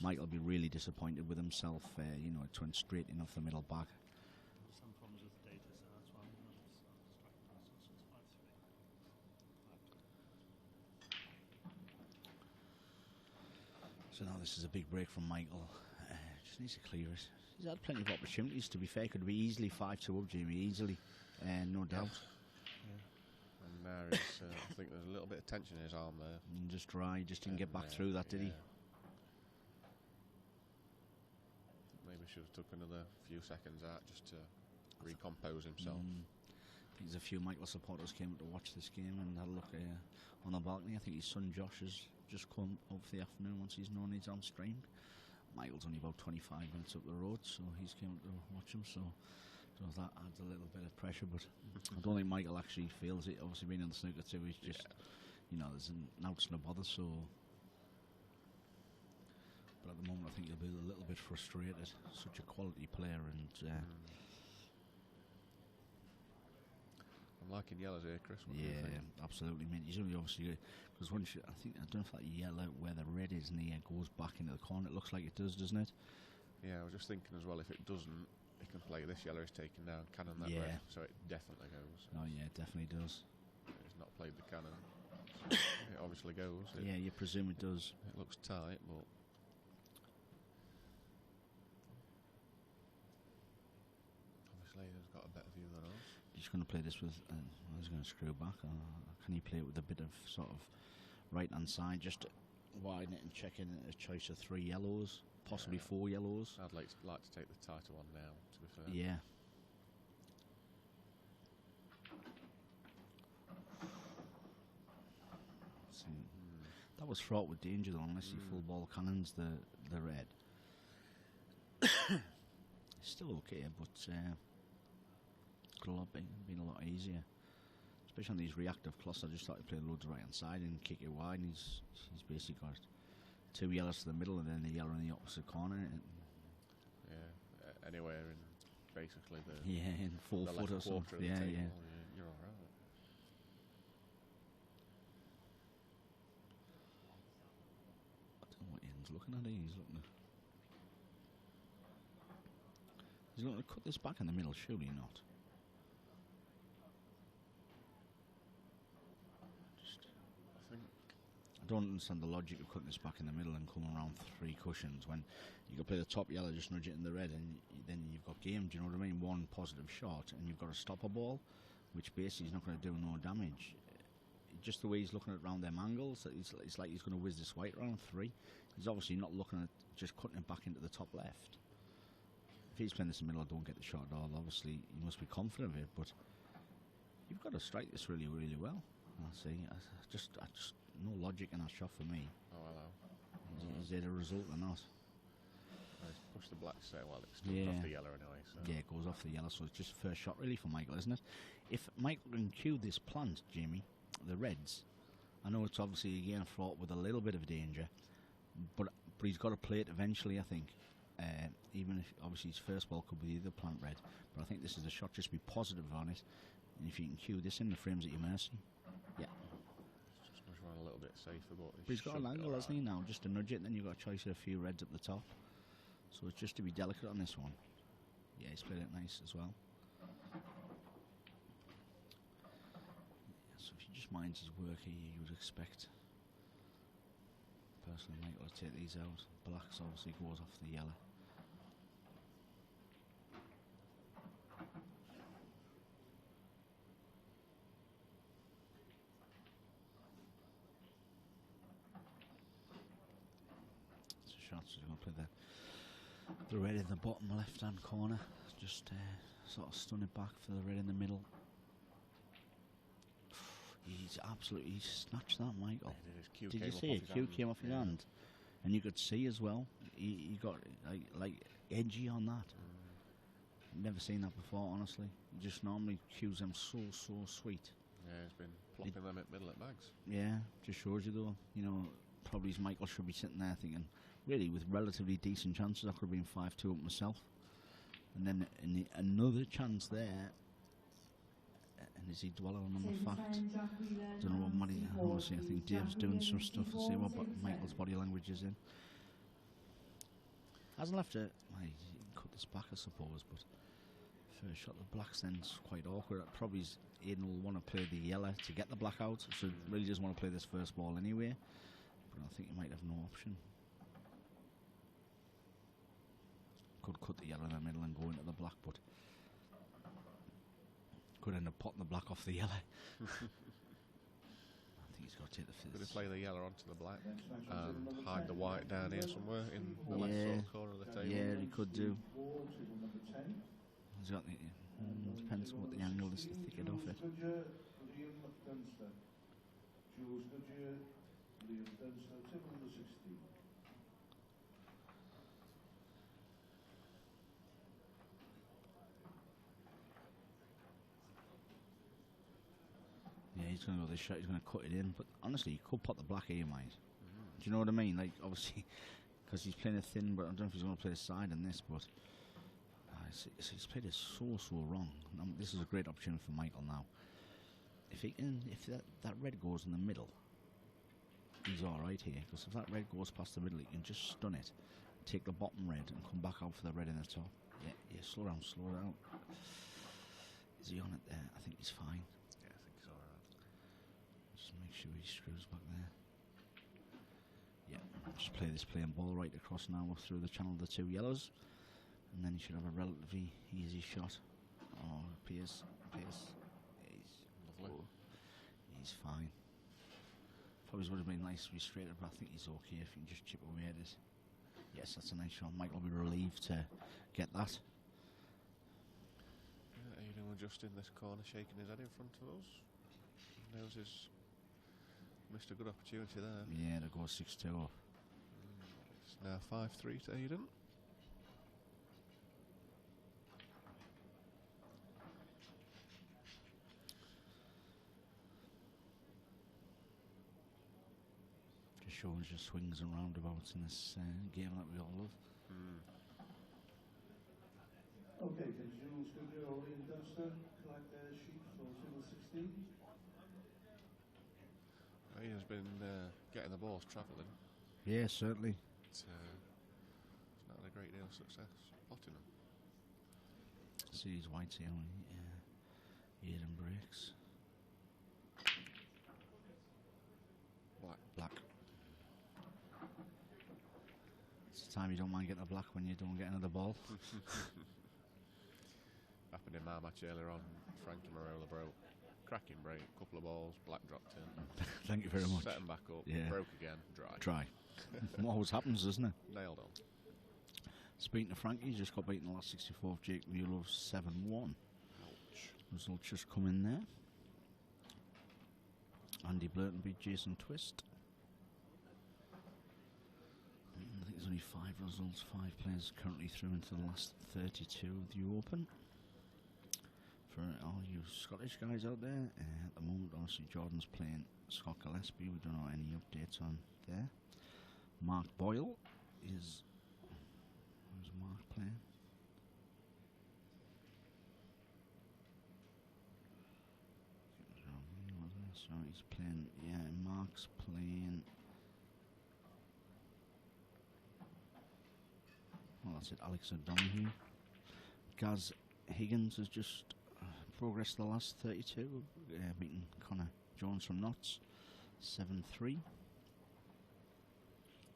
Speaker 3: Michael will be really disappointed with himself. You know, it went straight in off the middle back.
Speaker 4: Some problems with the data, so that's why I'm not
Speaker 3: So now this is a big break from Michael. Just needs to clear it. He's had plenty of opportunities, to be fair. Could be easily 5-2 up, Jamie, easily. No doubt.
Speaker 2: And now he's, I think there's a little bit of tension in his arm there.
Speaker 3: And just dry, just didn't get back through that, did he?
Speaker 2: Maybe should have took another few seconds out just to recompose himself.
Speaker 3: I think there's a few Michael supporters came to watch this game and had a look on the balcony. I think his son Josh has just come up for the afternoon once he's known he's on stream. Michael's only about 25 minutes up the road, so he's came to watch him. So suppose that adds a little bit of pressure, but I don't think Michael actually feels it. Obviously, being on the snooker too, he's just, you know, there's an outs and a bother, so. But at the moment, I think he'll be a little bit frustrated. Such a quality player, and
Speaker 2: I'm liking yellows here, Chris. What do you think?
Speaker 3: absolutely, mate. He's only obviously because once I don't know if that yellow where the red is near goes back into the corner. It looks like it does, doesn't it?
Speaker 2: Yeah, I was just thinking as well. If it doesn't, he can play this yellow is taken down, cannon that red, so it definitely goes.
Speaker 3: Oh yeah, it definitely does.
Speaker 2: He's not played the cannon. It obviously goes.
Speaker 3: Yeah, you presume it does.
Speaker 2: It looks tight, but. He's got a better view than us.
Speaker 3: He's going to play this with. He's going to screw back. Can he play it with a bit of sort of right hand side, just widen it and check in a choice of 3 yellows, possibly 4 yellows?
Speaker 2: I'd like to take the tighter one now. To be fair.
Speaker 3: Yeah. That was fraught with danger though, unless he full ball cannons the red. Still okay, but could have been a lot easier. Especially on these reactive clusters. I just thought he'd play loads of right hand side and kick it wide, and he's basically got 2 yellows to the middle and then the yellow in the opposite corner.
Speaker 2: Yeah, anywhere in basically the
Speaker 3: in 4
Speaker 2: the
Speaker 3: foot
Speaker 2: left
Speaker 3: or
Speaker 2: quarter
Speaker 3: something.
Speaker 2: of the
Speaker 3: Yeah,
Speaker 2: table,
Speaker 3: yeah.
Speaker 2: you're all right.
Speaker 3: I don't know what Ian's looking at. He's looking to cut this back in the middle, surely not. I don't understand the logic of cutting this back in the middle and coming around 3 cushions when you could play the top yellow, just nudge it in the red, and then you've got game. Do you know what I mean? 1 positive shot, and you've got a stopper ball, which basically is not going to do no damage. Just the way he's looking at round them angles, it's like he's going to whiz this white round 3. He's obviously not looking at just cutting it back into the top left. If he's playing this in the middle, I don't get the shot at all. Obviously, he must be confident of it, but you've got to strike this really, really well. I see. I just no logic in that shot for me.
Speaker 2: Oh, hello.
Speaker 3: Is it a result or not?
Speaker 2: He's pushed the black set while it's still off the yellow anyway. So.
Speaker 3: Yeah, it goes off the yellow, so it's just first shot really for Michael, isn't it? If Michael can cue this plant, Jamie, the reds, I know it's obviously again fraught with a little bit of danger, but he's got to play it eventually, I think. Even if obviously his first ball could be the plant red, but I think this is a shot. Just be positive on it, and if you can cue this in, the frame's at your mercy. Yeah.
Speaker 2: Just much run a little bit safer, but
Speaker 3: He's got an angle, hasn't he? Now just to nudge it, and then you've got a choice of a few reds up the top. So it's just to be delicate on this one. Yeah, he's played it nice as well. So if he just minds his work here, you would expect. Personally, Michael to take these out. Blacks obviously goes off the yellow. It's a shot, so he's going to play the red in the bottom left hand corner. Just sort of stun it back for the red in the middle. He's absolutely snatched that, Michael. Did you see it? Q came off his hand, and you could see as well. He got like edgy on that. Never seen that before, honestly. He just normally cues them so sweet.
Speaker 2: Yeah, he's been plopping them at middle at bags.
Speaker 3: Yeah, just shows you though. You know, probably Michael should be sitting there thinking, really, with relatively decent chances, I could have been 5-2 up myself. And then another chance there. And is he dwelling on the fact? I don't know what money. Obviously, I think Dave's doing some stuff to see what Michael's body language is in. Hasn't left it. He can cut this back, I suppose, but first shot the blacks then's quite awkward. Probably Aidan will want to play the yellow to get the black out, so really doesn't want to play this first ball anyway. But I think he might have no option. Could cut the yellow in the middle and go into the black, but could end up potting the black off the yellow. I think he's got to take the fifth.
Speaker 2: Could he play the yellow onto the black and hide the white down here somewhere in the left sort of corner of the table?
Speaker 3: Yeah, he could do. He's got the. Depends what the angle is to thicken off it. he's going to go this shot, he's going to cut it in. But honestly, he could put the black here, mate. Do you know what I mean? Like, obviously, because he's playing a thin, but I don't know if he's going to play a side in this, but he's played it so wrong. This is a great opportunity for Michael now. If that red goes in the middle, he's alright here, because if that red goes past the middle, he can just stun it, take the bottom red and come back out for the red in the top. Yeah, slow down. Is he on it there? I think he's fine.
Speaker 2: Yeah, I think he's alright.
Speaker 3: Just make sure he screws back there. Yeah, just play this playing ball right across now through the channel of the two yellows, and then he should have a relatively easy shot. Oh, Pierce.
Speaker 2: Lovely.
Speaker 3: He's fine. Probably would have been nice to be straighter, but I think he's okay if you can just chip away at it. Yes, that's a nice shot. Michael will be relieved to get that.
Speaker 2: Aidan will just in this corner, shaking his head in front of us. Knows he's missed a good opportunity there.
Speaker 3: Yeah, to go 6-2 off.
Speaker 2: It's now 5-3 to Aidan.
Speaker 3: Just shows you swings and roundabouts in this game that we all love.
Speaker 1: Okay, can you studio in Dunster collect the sheet for table 16?
Speaker 2: Aidan's been getting the balls travelling.
Speaker 3: Yeah, certainly.
Speaker 2: It's not had a great deal of success potting them.
Speaker 3: See his whites here when Aidan breaks. Black. It's the time you don't mind getting a black when you don't get another ball.
Speaker 2: Happened in my match earlier on. Frank and Marola broke. Cracking break, couple of balls, black dropped in.
Speaker 3: Thank you very much.
Speaker 2: Set him back up,
Speaker 3: Yeah.
Speaker 2: broke again, dry.
Speaker 3: Try. Always happens, doesn't it?
Speaker 2: Nailed on.
Speaker 3: Speaking of Frankie, he's just got beaten the last 64 of Jake Mueller 7-1. Results just come in there. Andy Blurton beat Jason Twist. I think there's only 5 results, 5 players currently through into the last 32 of the Open. For all you Scottish guys out there, at the moment, obviously Jordan's playing Scott Gillespie. We don't know any updates on there. Mark Boyle is... Where's Mark playing? So he's playing... Yeah, Mark's playing... Well, that's it, Alex O'Donoghue. Gaz Higgins has just progressed the last 32, beating Connor Jones from Notts 7-3.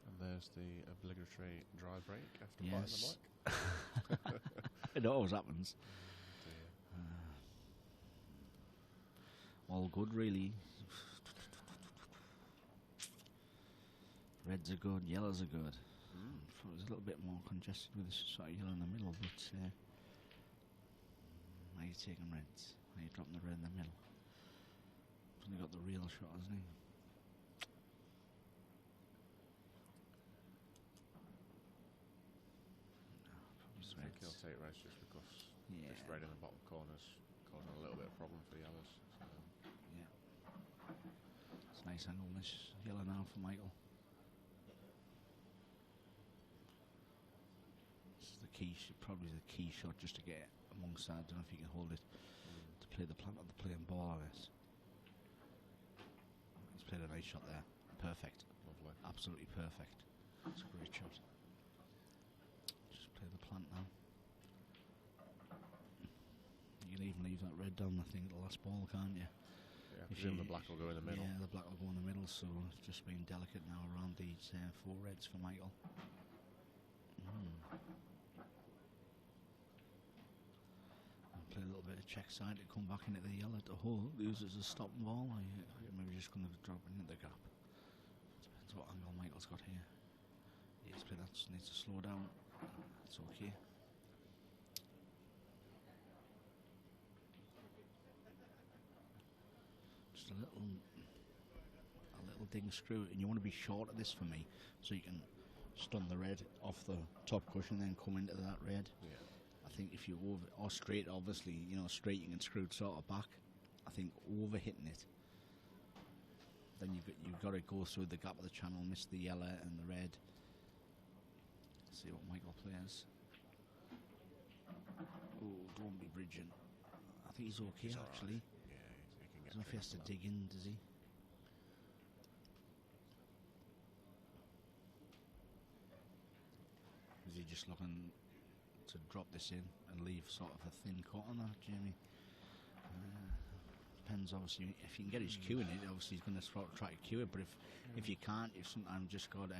Speaker 2: And there's the obligatory dry break after
Speaker 3: Yes.
Speaker 2: biting the black.
Speaker 3: It always happens. All good, really. Reds are good, yellows are good. It was a little bit more congested with this sort of yellow in the middle, but now you're taking reds. Now you're dropping the red in the middle. He's only got the real shot, hasn't he?
Speaker 2: I think he'll take reds just because this red in the bottom corner's causing a little bit of problem for the others. So.
Speaker 3: Yeah. It's a nice angle, this yellow now for Michael. This is the key, probably the key shot just to get amongst that. I don't know if you can hold it to play the plant or the playing ball on this. He's played a nice shot there. Perfect.
Speaker 2: Lovely.
Speaker 3: Absolutely perfect. It's a great shot. Just play the plant now. You can even leave that red down, I think, the last ball, can't you?
Speaker 2: Yeah, I presume the black will go in the middle.
Speaker 3: Yeah, the black will go in the middle, so it's just being delicate now around these 4 reds for Michael. Play a little bit of check side to come back into the yellow to hold. Uses a stopping ball. Maybe just going to drop into the gap. Depends what angle Michael's got here. He's played that, just needs to slow down. It's okay. Just a little ding screw, and you want to be short of this for me, so you can stun the red off the top cushion, then come into that red.
Speaker 2: Yeah.
Speaker 3: I think if you or straight, obviously, straight you can screw it sort of back. I think over hitting it then you've got to go through the gap of the channel, miss the yellow and the red. See what Michael plays. Oh, don't be bridging. I think he's okay,
Speaker 2: He's
Speaker 3: actually.
Speaker 2: Yeah, he can
Speaker 3: I
Speaker 2: get
Speaker 3: don't know if he has to
Speaker 2: through
Speaker 3: dig in, does he? Is he just looking to drop this in and leave sort of a thin cut on that, Jamie? Depends, obviously. If you can get his cue in it, obviously he's going to try to cue it. But if you can't, you've sometimes just got to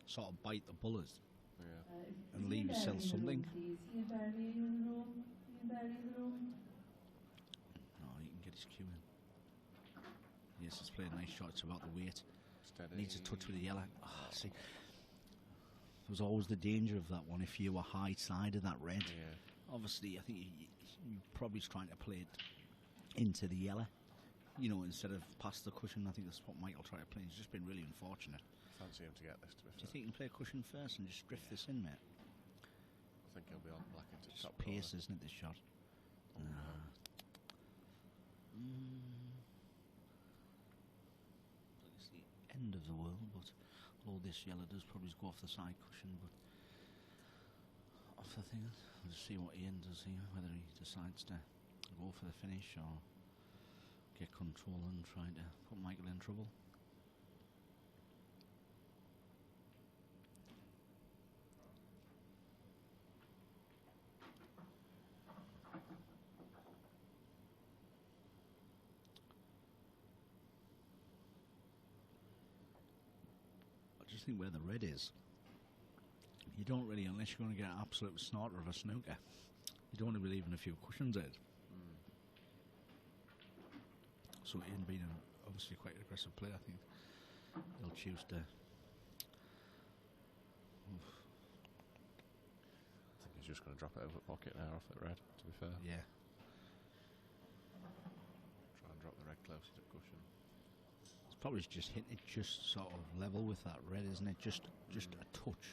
Speaker 3: sort of bite the bullets
Speaker 2: Yeah.
Speaker 3: and leave yourself something.
Speaker 5: Ian Berry in the room. Ian Berry in the room.
Speaker 3: Oh, you can get his cue in. Yes, he's playing a nice shot. It's about the weight.
Speaker 2: Steady.
Speaker 3: Needs a touch with the yellow. Oh, see, there was always the danger of that one if you were high side of that red.
Speaker 2: Yeah.
Speaker 3: Obviously, I think you probably trying to play it into the yellow, you know, instead of past the cushion. I think that's what Michael tried to play. He's just been really unfortunate.
Speaker 2: Fancy him to get this, to be
Speaker 3: Do you
Speaker 2: fair.
Speaker 3: think you can play a cushion first and just drift this in, mate?
Speaker 2: I think he'll be on black into
Speaker 3: It's
Speaker 2: top
Speaker 3: pace,
Speaker 2: corner.
Speaker 3: isn't it, this shot?
Speaker 2: Oh, no.
Speaker 3: It's the end of the world, but all this yellow does probably go off the side cushion, but off the thing. We'll see what Ian does here, whether he decides to go for the finish or get control and try to put Michael in trouble. I just think where the red is, you don't really, unless you're going to get an absolute snorter of a snooker, you don't want to be leaving a few cushions out. So Ian being obviously quite an aggressive player, I think he'll choose to.
Speaker 2: I think he's just going to drop it over the pocket now off the red, to be fair.
Speaker 3: Yeah.
Speaker 2: Try and drop the red closer to cushion.
Speaker 3: It's probably just hitting it just sort of level with that red, isn't it? Just a touch,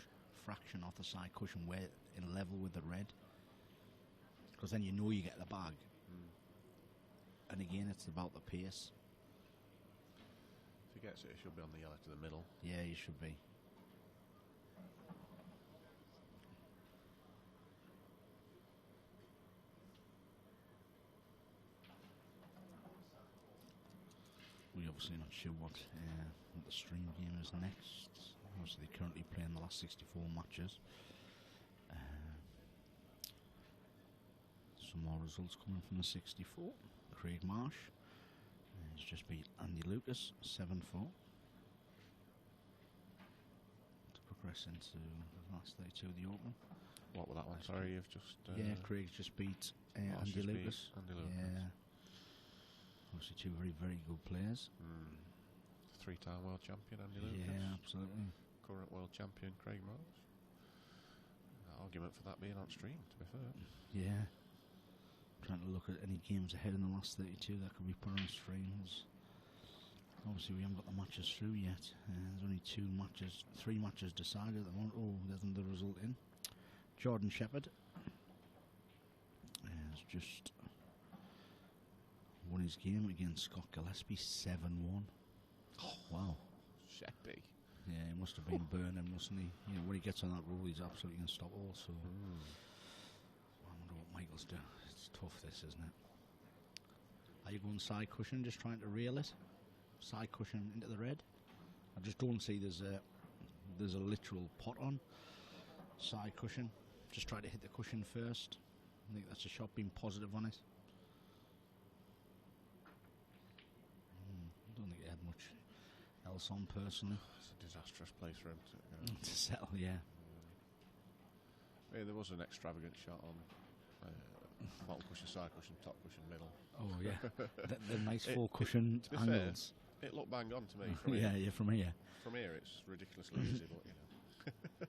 Speaker 3: fraction off the side cushion where in level with the red. Because then you know you get the bag. And again, it's about the pace.
Speaker 2: If he gets it, it should be on the yellow to the middle.
Speaker 3: Yeah, you should be. We're obviously not sure what the stream game is next. Obviously, they're currently playing the last 64 matches. Some more results coming from the 64. Craig Marsh has just beat Andy Lucas 7-4 to progress into the last 32 of the Open.
Speaker 2: What was that one? Sorry, you've just...
Speaker 3: Yeah, Craig's just beat
Speaker 2: Marsh
Speaker 3: Andy
Speaker 2: just beat
Speaker 3: Lucas.
Speaker 2: Andy Lucas.
Speaker 3: Yeah. Obviously two very, very good players.
Speaker 2: Three-time world champion Andy Lucas.
Speaker 3: Yeah, absolutely.
Speaker 2: Current world champion Craig Marsh. Argument for that being on stream, to be fair.
Speaker 3: Yeah. Trying to look at any games ahead in the last 32 that could be put on streams. Obviously, we haven't got the matches through yet. There's only three matches decided at the moment. Oh, there's the result in. Jordan Shepherd has just won his game against Scott Gillespie 7-1. Oh, wow.
Speaker 2: Sheppy.
Speaker 3: Yeah, he must have been burning, mustn't he? You know, when he gets on that roll, he's absolutely unstoppable. So, I wonder what Michael's doing. It's tough, this, isn't it? Are you going side cushion, just trying to reel it? Side cushion into the red? I just don't see there's a literal pot on. Side cushion. Just try to hit the cushion first. I think that's a shot being positive on it. I don't think it had much else on, personally.
Speaker 2: It's a disastrous place for him to
Speaker 3: To settle, yeah.
Speaker 2: Yeah, there was an extravagant shot on bottom cushion, side cushion, top cushion, middle.
Speaker 3: Oh, yeah. the nice full cushion
Speaker 2: to be
Speaker 3: angles.
Speaker 2: Fair, it looked bang on to me. From
Speaker 3: Yeah,
Speaker 2: here.
Speaker 3: yeah, from here.
Speaker 2: From here, it's ridiculously easy, but you know.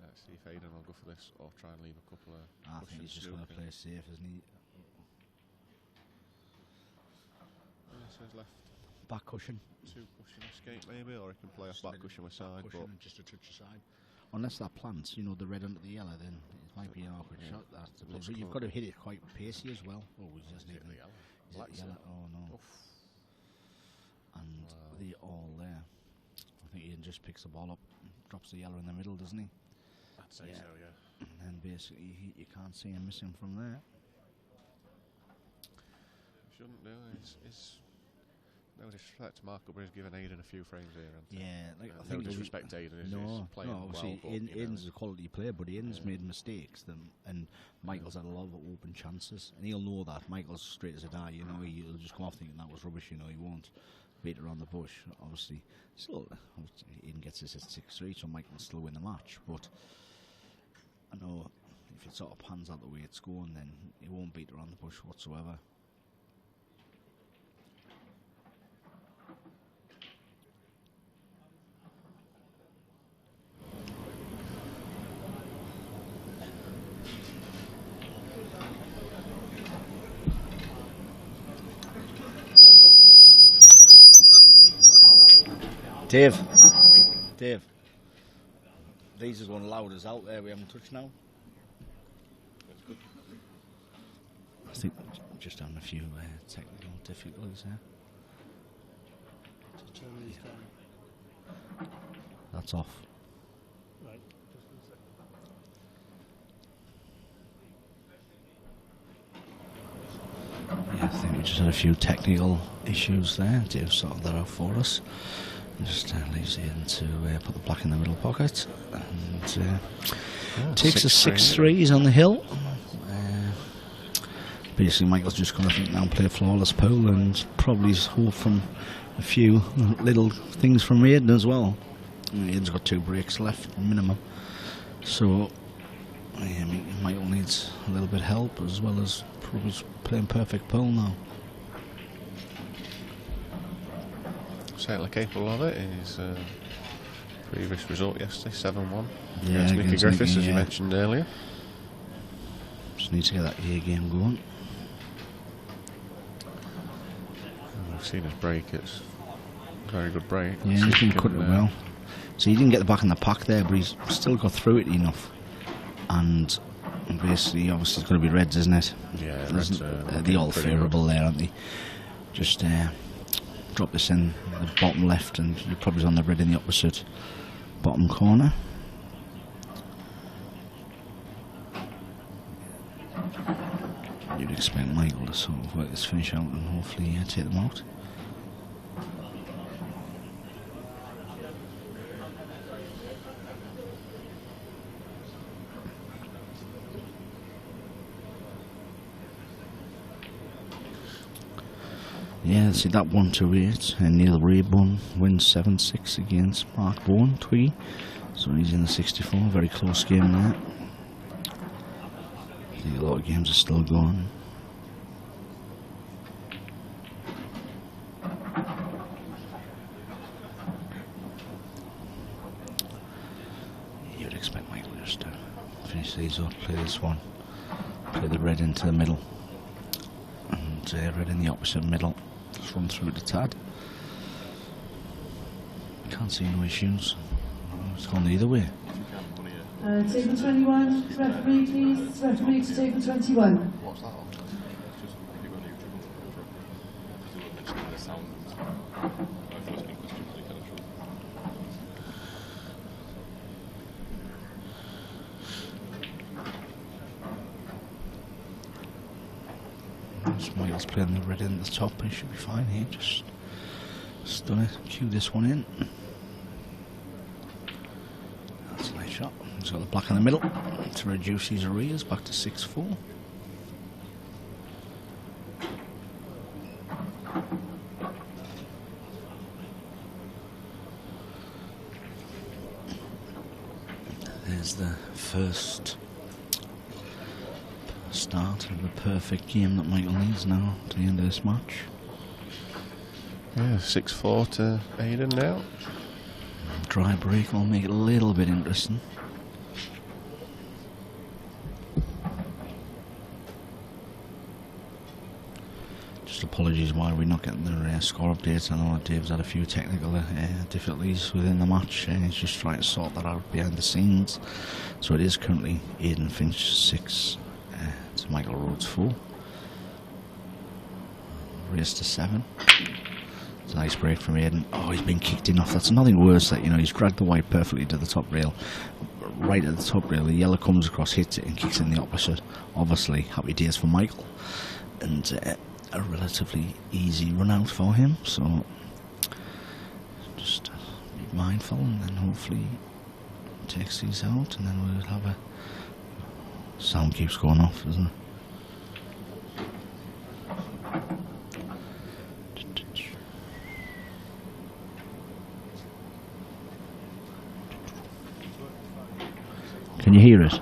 Speaker 2: Let's see if Aidan will go for this or try and leave a couple of.
Speaker 3: I think he's just going to play safe, isn't he?
Speaker 2: So he's left
Speaker 3: Back cushion.
Speaker 2: two cushion escape maybe, or he can play off back cushion with side.
Speaker 3: Cushion
Speaker 2: But
Speaker 3: and just a touch aside. Unless that plants, you know, the red under the yellow, then it might be an awkward shot. That to play.
Speaker 2: Looks
Speaker 3: But you've
Speaker 2: close.
Speaker 3: got to hit it quite pacey as well. Oh, he's just
Speaker 2: Is it
Speaker 3: even.
Speaker 2: the yellow?
Speaker 3: Is it the yellow? Oh no.
Speaker 2: Oof.
Speaker 3: and they're all there. I think Ian just picks the ball up, drops the yellow in the middle, doesn't he?
Speaker 2: I'd say so, yeah.
Speaker 3: And then basically you can't see him missing from there.
Speaker 2: Shouldn't do. It's no disrespect to Marco, but he's given Aiden a few frames here.
Speaker 3: Yeah, like, I
Speaker 2: no
Speaker 3: think
Speaker 2: disrespect to Aiden. He's playing
Speaker 3: no, obviously
Speaker 2: well, but,
Speaker 3: Aiden's a quality player, but Aiden's made mistakes, and Michael's had a lot of open chances, and he'll know that. Michael's straight as a die, you know. He'll just come off thinking that was rubbish, you know. He won't beat around the bush. Obviously, still, Aiden gets this at 6-3, so Michael will still win the match. But I know if it sort of pans out the way it's going, then he won't beat around the bush whatsoever. Dave, these is one allowed us out there we haven't touched now. I think just having a few technical difficulties there.
Speaker 4: To turn these down.
Speaker 3: That's off.
Speaker 4: Right, just a second.
Speaker 3: Yeah, I think we just had a few technical issues there. Dave sorted that out for us. Just leaves Ian to put the black in the middle pocket, and takes a 6-3. He's on the hill. Basically, Michael's just going to think now play a flawless pole, and probably hope from a few little things from Aiden as well. Aiden's got 2 breaks left minimum, so yeah, Michael needs a little bit of help as well as probably playing perfect pole now.
Speaker 2: Certainly capable of it. His previous result yesterday, 7-1
Speaker 3: Yeah,
Speaker 2: against Nicky
Speaker 3: against
Speaker 2: Griffiths,
Speaker 3: Nicky,
Speaker 2: as you
Speaker 3: yeah.
Speaker 2: mentioned earlier.
Speaker 3: Just need to get that A game going.
Speaker 2: I've seen his break. It's a very good break.
Speaker 3: Yeah,
Speaker 2: So
Speaker 3: he
Speaker 2: he
Speaker 3: can
Speaker 2: can,
Speaker 3: cut it well. So he didn't get the back in the pack there, but he's still got through it enough. And basically, obviously, it's going to be Reds, isn't it?
Speaker 2: Yeah,
Speaker 3: Reds,
Speaker 2: Reds,
Speaker 3: they're all
Speaker 2: pretty
Speaker 3: favourable there, aren't they? Just drop this in the bottom left, and you're probably on the red in the opposite bottom corner. You'd expect Michael to sort of work this finish out and hopefully take them out. Yeah, see that 1-2-8, and Neil Rayburn wins 7-6 against Mark Bourne, Twiggy. So he's in the 64, very close game there. I think a lot of games are still going. You'd expect Michael just to finish these up, play this one, play the red into the middle, and red in the opposite middle. Just run through the tad. Can't see no issues. It's gone either way.
Speaker 5: Table 21, referee please. Referee to table 21.
Speaker 2: What's that on? Just if you go on YouTube, mentioning the sound. If there's any questions, you can
Speaker 3: Michael's playing the red in the top, and he should be fine here. Just done it. Cue this one in. That's a nice shot. He's got the black in the middle to reduce his arrears back to 6-4. There's the first start of the perfect game that Michael needs now to the end of this match.
Speaker 2: Yeah, 6-4 to Aiden now.
Speaker 3: Dry break will make it a little bit interesting. Just apologies why we're not getting the score updates. I know Dave's had a few technical difficulties within the match, and he's just trying to sort that out behind the scenes. So it is currently Aiden Finch 6 to Michael Rhodes 4. Race to 7. It's a nice break from Aiden. Oh, he's been kicked in off. That's nothing worse. That, you know, he's dragged the white perfectly to the top rail. Right at the top rail, the yellow comes across, hits it, and kicks in the opposite. Obviously, happy days for Michael, and a relatively easy run out for him. So just be mindful, and then hopefully takes these out, and then we'll have a sound keeps going off, doesn't it? Can you hear it?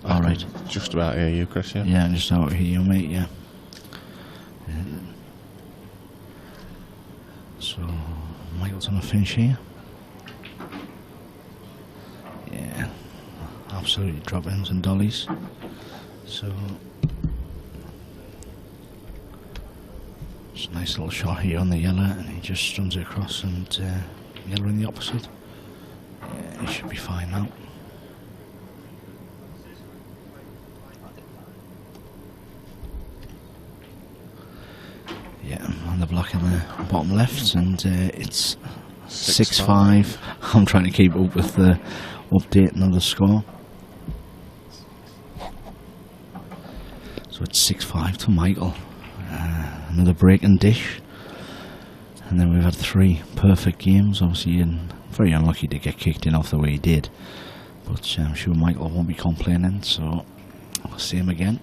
Speaker 3: All right.
Speaker 2: Just about hear you, Chris, yeah?
Speaker 3: Yeah, just about hear you, mate, yeah. So, Michael's on a Finch here. Yeah, absolutely drop-ins and dollies. So, it's a nice little shot here on the yellow, and he just strums it across, and yellow in the opposite. Yeah, he should be fine now. Yeah, on the block in the bottom left, and it's 6-5. I'm trying to keep up with the update and the score. So it's 6-5 to Michael. Another break and dish. And then we've had 3 perfect games. Obviously, and very unlucky to get kicked in off the way he did. But I'm sure Michael won't be complaining, so I'll see him again.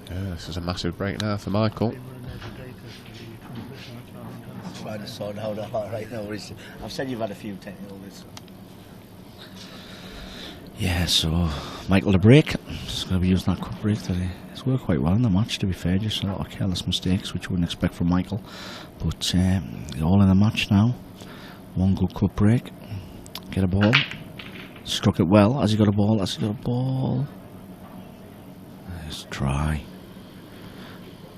Speaker 2: This is a massive break now for Michael.
Speaker 6: Trying to sort out right now. I've said you've had a few technical bits.
Speaker 3: Yeah, so Michael to break. He's going to be using that quick break today. It's worked quite well in the match, to be fair. Just a lot of careless mistakes, which you wouldn't expect from Michael. But all in the match now. One good cut break. Get a ball. Struck it well. Has he got a ball? Has he got a ball? It's dry.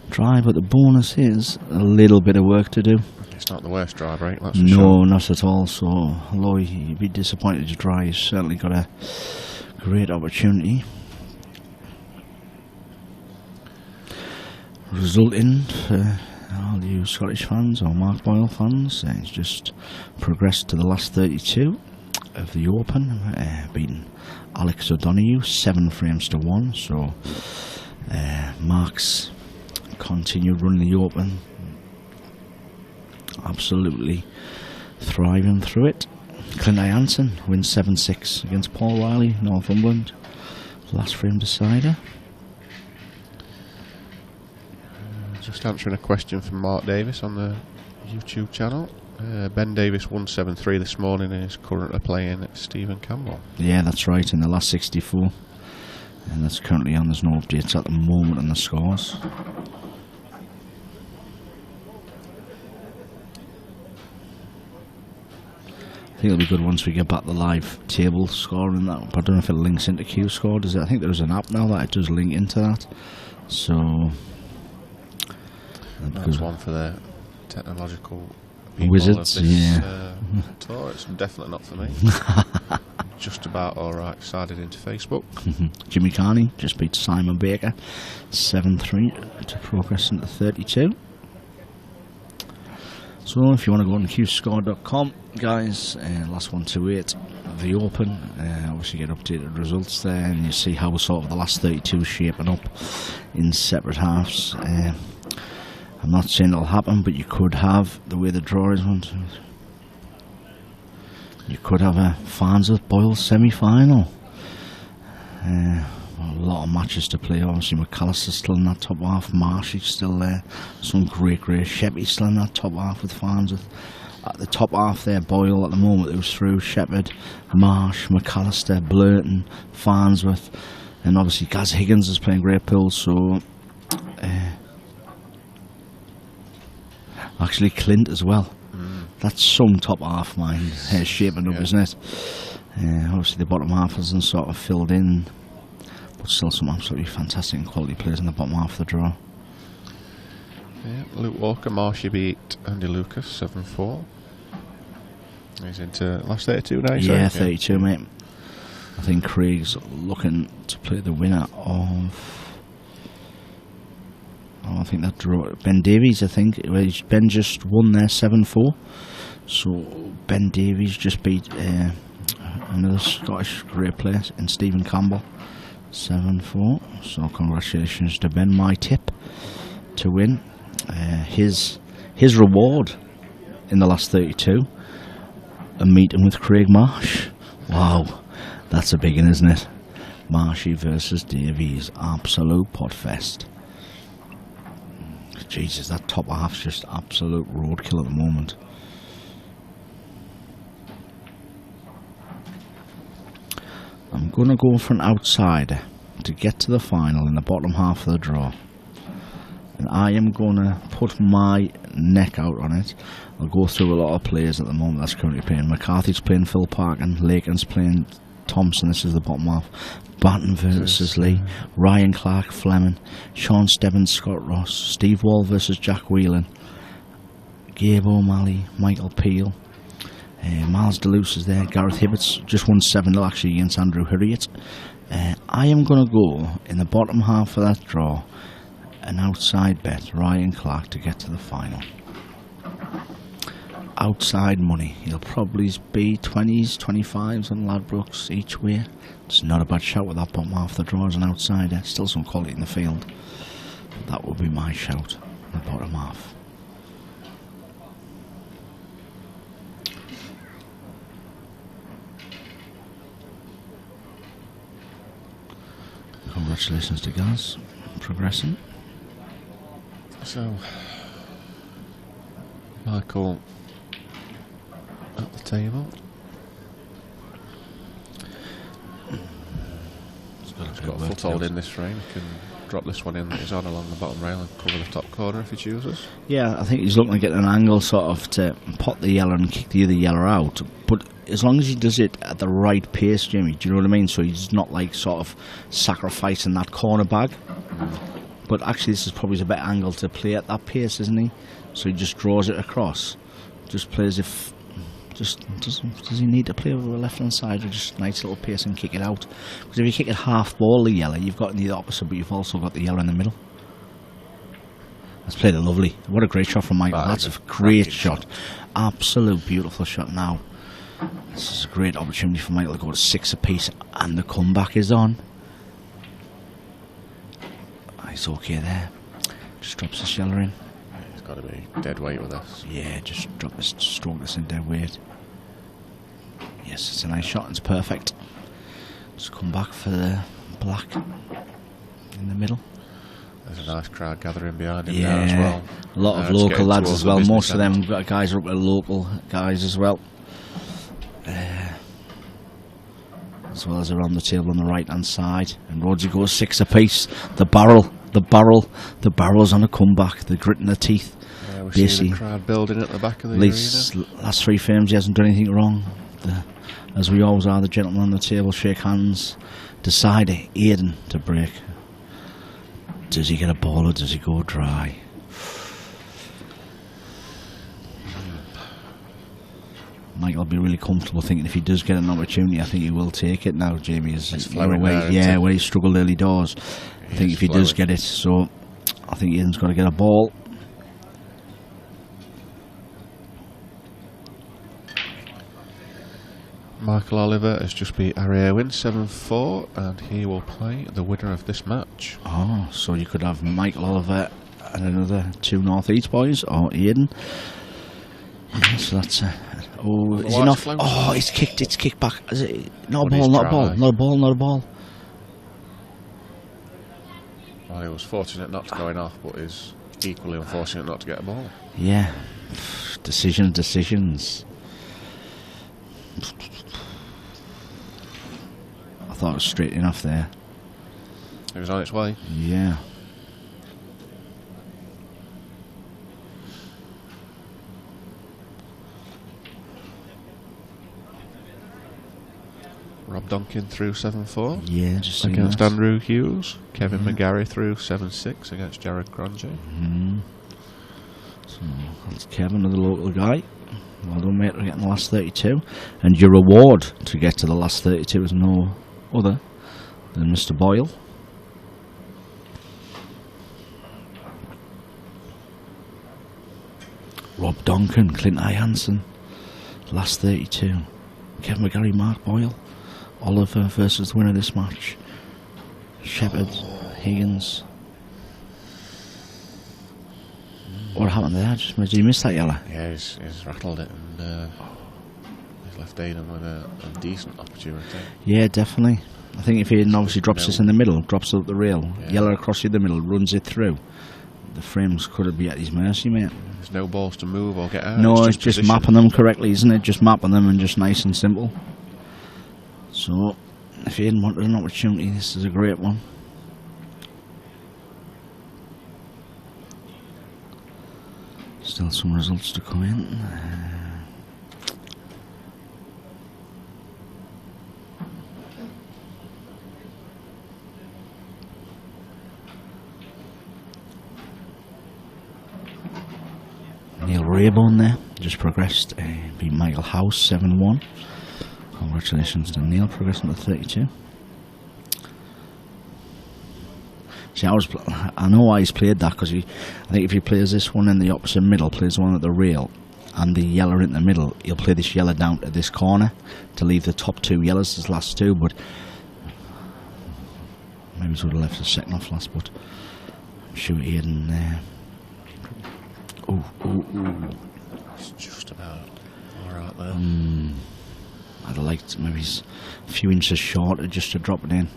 Speaker 3: Dry, but the bonus is a little bit of work to do.
Speaker 2: It's not the worst dry break, that's for sure.
Speaker 3: No, not at all. So, although he'd be disappointed to dry, he's certainly got a great opportunity. Resulting for all you Scottish fans or Mark Boyle fans, he's just progressed to the last 32 of the Open, beating Alex O'Donoghue 7 frames to 1. So, Mark's continued running the Open, absolutely thriving through it. Clint Jansen wins 7-6 against Paul Riley, Northumberland, last frame decider.
Speaker 2: Just answering a question from Mark Davis on the YouTube channel. Ben Davis won 7-3 this morning and is currently playing at Stephen Campbell.
Speaker 3: Yeah, that's right, in the last 64. And that's currently on. There's no updates at the moment on the scores. I think it'll be good once we get back the live table score and that. But I don't know if it links into Q Score. Does it? I think there's an app now that it does link into that. So
Speaker 2: that's one for the technological people
Speaker 3: wizards.
Speaker 2: Of this,
Speaker 3: yeah.
Speaker 2: Tour. It's definitely not for me. Just about all right. Sided into Facebook.
Speaker 3: Jimmy Carney just beat Simon Baker 7-3 to progress into 32. So if you want to go on qscore.com, guys, last 128 of the Open, obviously get updated results there, and you see how sort of the last 32 shaping up in separate halves. I'm not saying it'll happen, but you could have, the way the draw is, you could have a Farnsworth Boyle semi-final. A lot of matches to play. Obviously McAllister's still in that top half, Marshy's still there, some great Sheppy's still in that top half with Farnsworth. At the top half there, Boyle at the moment, it was through Shepherd, Marsh, McAllister, Blurton, Farnsworth, and obviously Gaz Higgins is playing great pool. So actually Clint as well. That's some top half mine shaping up, isn't it? Obviously the bottom half hasn't sort of filled in, but still some absolutely fantastic and quality players in the bottom half of the draw.
Speaker 2: Yeah, Luke Walker, Marshy beat Andy Lucas 7-4. He's into last 32 now.
Speaker 3: Yeah, 32, mate. I think Craig's looking to play the winner of. Oh, I think that draw. Ben Davies, I think. Ben just won there 7-4. So Ben Davies just beat another Scottish great player in Stephen Campbell 7-4. So congratulations to Ben. My tip to win. His reward in the last 32. A meeting with Craig Marsh. Wow, that's a big one, isn't it? Marshy versus Davies, absolute potfest. Jesus, that top half's just absolute roadkill at the moment. I'm going to go for an outsider to get to the final in the bottom half of the draw. And I am going to put my neck out on it. I'll go through a lot of players at the moment that's currently playing. McCarthy's playing Phil Parkin, Lakin's playing Thompson, this is the bottom half. Batten versus Lee, Ryan Clark, Fleming, Sean Stebbins, Scott Ross, Steve Wall versus Jack Whelan, Gabe O'Malley, Michael Peel, Miles DeLuce is there, Gareth Hibbert's just won 7-0 actually against Andrew Harriet. I am going to go in the bottom half of that draw, an outside bet, Ryan Clark to get to the final. Outside money, he'll probably be 20s, 25s on Ladbrokes each way. It's not a bad shout with that bottom half of the draw as an outsider. Still some quality in the field. But that would be my shout, the bottom half. Congratulations to Gaz, progressing.
Speaker 2: So, Michael at the table. He's got a foothold in this frame. He can drop this one in that he's on along the bottom rail and cover the top corner if he chooses.
Speaker 3: Yeah, I think he's looking to get an angle sort of to pot the yellow and kick the other yellow out. But as long as he does it at the right pace, Jimmy, do you know what I mean? So he's not like sort of sacrificing that corner bag. But actually this is probably a better angle to play at that pace, isn't he? So he just draws it across. Just plays if... Does he need to play over the left hand side or just nice little pace and kick it out? Because if you kick it half ball the yellow, you've got the opposite, but you've also got the yellow in the middle. That's played it lovely. What a great shot from Michael. That's a great shot. Absolute beautiful shot. Now this is a great opportunity for Michael to go to 6 apiece, and the comeback is on. He's okay there. Just drops the sheller in.
Speaker 2: He's got to be dead weight with this.
Speaker 3: Yeah, just drop this, stroke this in dead weight. Yes, it's a nice shot. It's perfect. Just come back for the black in the middle.
Speaker 2: There's a nice crowd gathering behind him now as well.
Speaker 3: A lot of local lads as well. Most of them guys are up with local guys as well. As well as around the table on the right hand side. And Rhodes goes 6 apiece. The barrel's on a comeback. The grit in the teeth.
Speaker 2: Yeah, we see the crowd building at the back of the arena.
Speaker 3: Last 3 frames he hasn't done anything wrong. As we always are, the gentlemen on the table shake hands. Decide Aidan to break. Does he get a ball or does he go dry? Michael will be really comfortable thinking if he does get an opportunity, I think he will take it now, Jamie. Where he struggled early doors. I think if he does get it, so I think Aidan's got to get a ball.
Speaker 2: Michael Oliver has just beat Harry Owen 7-4, and he will play the winner of this match.
Speaker 3: Oh, so you could have Michael Oliver and another 2 North East boys, or Aidan. So that's oh, is he not? Oh, it's kicked back. Is it not a ball? Not a ball.
Speaker 2: Well, he was fortunate not to go in off, but is equally unfortunate not to get a ball.
Speaker 3: Yeah, decisions. I thought it was straight enough there.
Speaker 2: It was on its way.
Speaker 3: Yeah.
Speaker 2: Rob Duncan through 7-4.
Speaker 3: Yeah, just
Speaker 2: against Andrew Hughes. Kevin McGarry through 7-6 against Jared Cronje.
Speaker 3: So that's Kevin, another local guy. Well done, mate, for getting the last 32. And your reward to get to the last 32 is no other than Mr. Boyle. Rob Duncan, Clint Hansen, last 32. Kevin McGarry, Mark Boyle. Oliver versus the winner of this match. Shepherd, Higgins. What happened there? Did he miss that yellow?
Speaker 2: Yeah, he's rattled it and he's left Aiden with a decent opportunity.
Speaker 3: Yeah, definitely. I think if Aiden obviously drops this in the middle, drops it up the rail, yellow across the middle, runs it through, the frames could be at his mercy, mate.
Speaker 2: There's no balls to move or get out.
Speaker 3: No, it's just mapping them correctly, isn't it? Just mapping them and just nice and simple. So, if Aiden wanted an opportunity, this is a great one. Still some results to come in. Neil Rayburn there, just progressed, beat Michael House 7-1. Congratulations to Neil, progressing to 32. See, I know why he's played that, because I think if he plays this one in the opposite middle, plays the one at the rail, and the yellow in the middle, he'll play this yellow down to this corner to leave the top two yellows as last two, but maybe he would have left the second off last, but I'm sure Aiden there. Ooh.
Speaker 2: It's just about alright there.
Speaker 3: I'd have liked maybe a few inches shorter just to drop it in.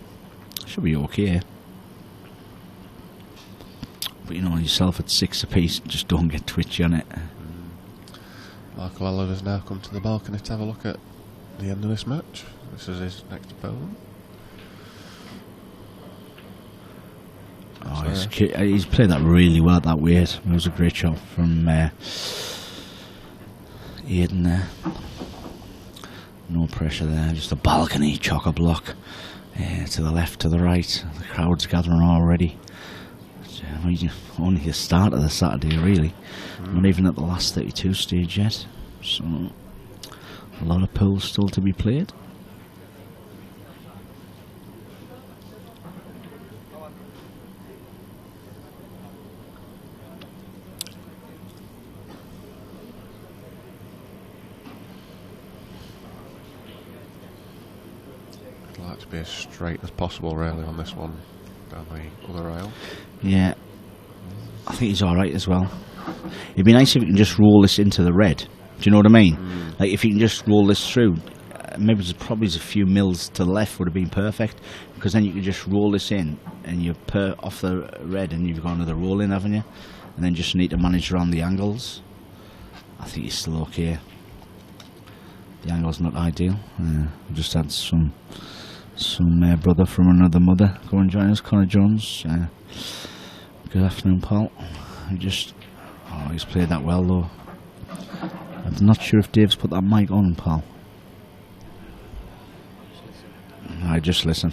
Speaker 3: Should be okay. But you know yourself at 6 apiece, just don't get twitchy on it.
Speaker 2: Michael Oliver's now come to the balcony to have a look at the end of this match. This is his next opponent.
Speaker 3: Oh, he's played that really well at that weight. It was a great shot from Aiden there. No pressure there, just a balcony chock-a-block to the left, to the right. The crowd's gathering already. Only the start of the Saturday, really. Not even at the last 32 stage yet. So, a lot of pools still to be played.
Speaker 2: I'd like to be as straight as possible, really, on this one down the other rail.
Speaker 3: Yeah, I think he's alright as well. It'd be nice if you can just roll this into the red. Do you know what I mean? Like if you can just roll this through, maybe there's probably a few mils to the left would have been perfect, because then you can just roll this in and you off the red and you've got another roll in, haven't you? And then just need to manage around the angles. I think he's still okay. The angle's not ideal. Just had some brother from another mother go and join us, Connor Jones. Good afternoon, pal. He's played that well though. I'm not sure if Dave's put that mic on, pal. I just listen.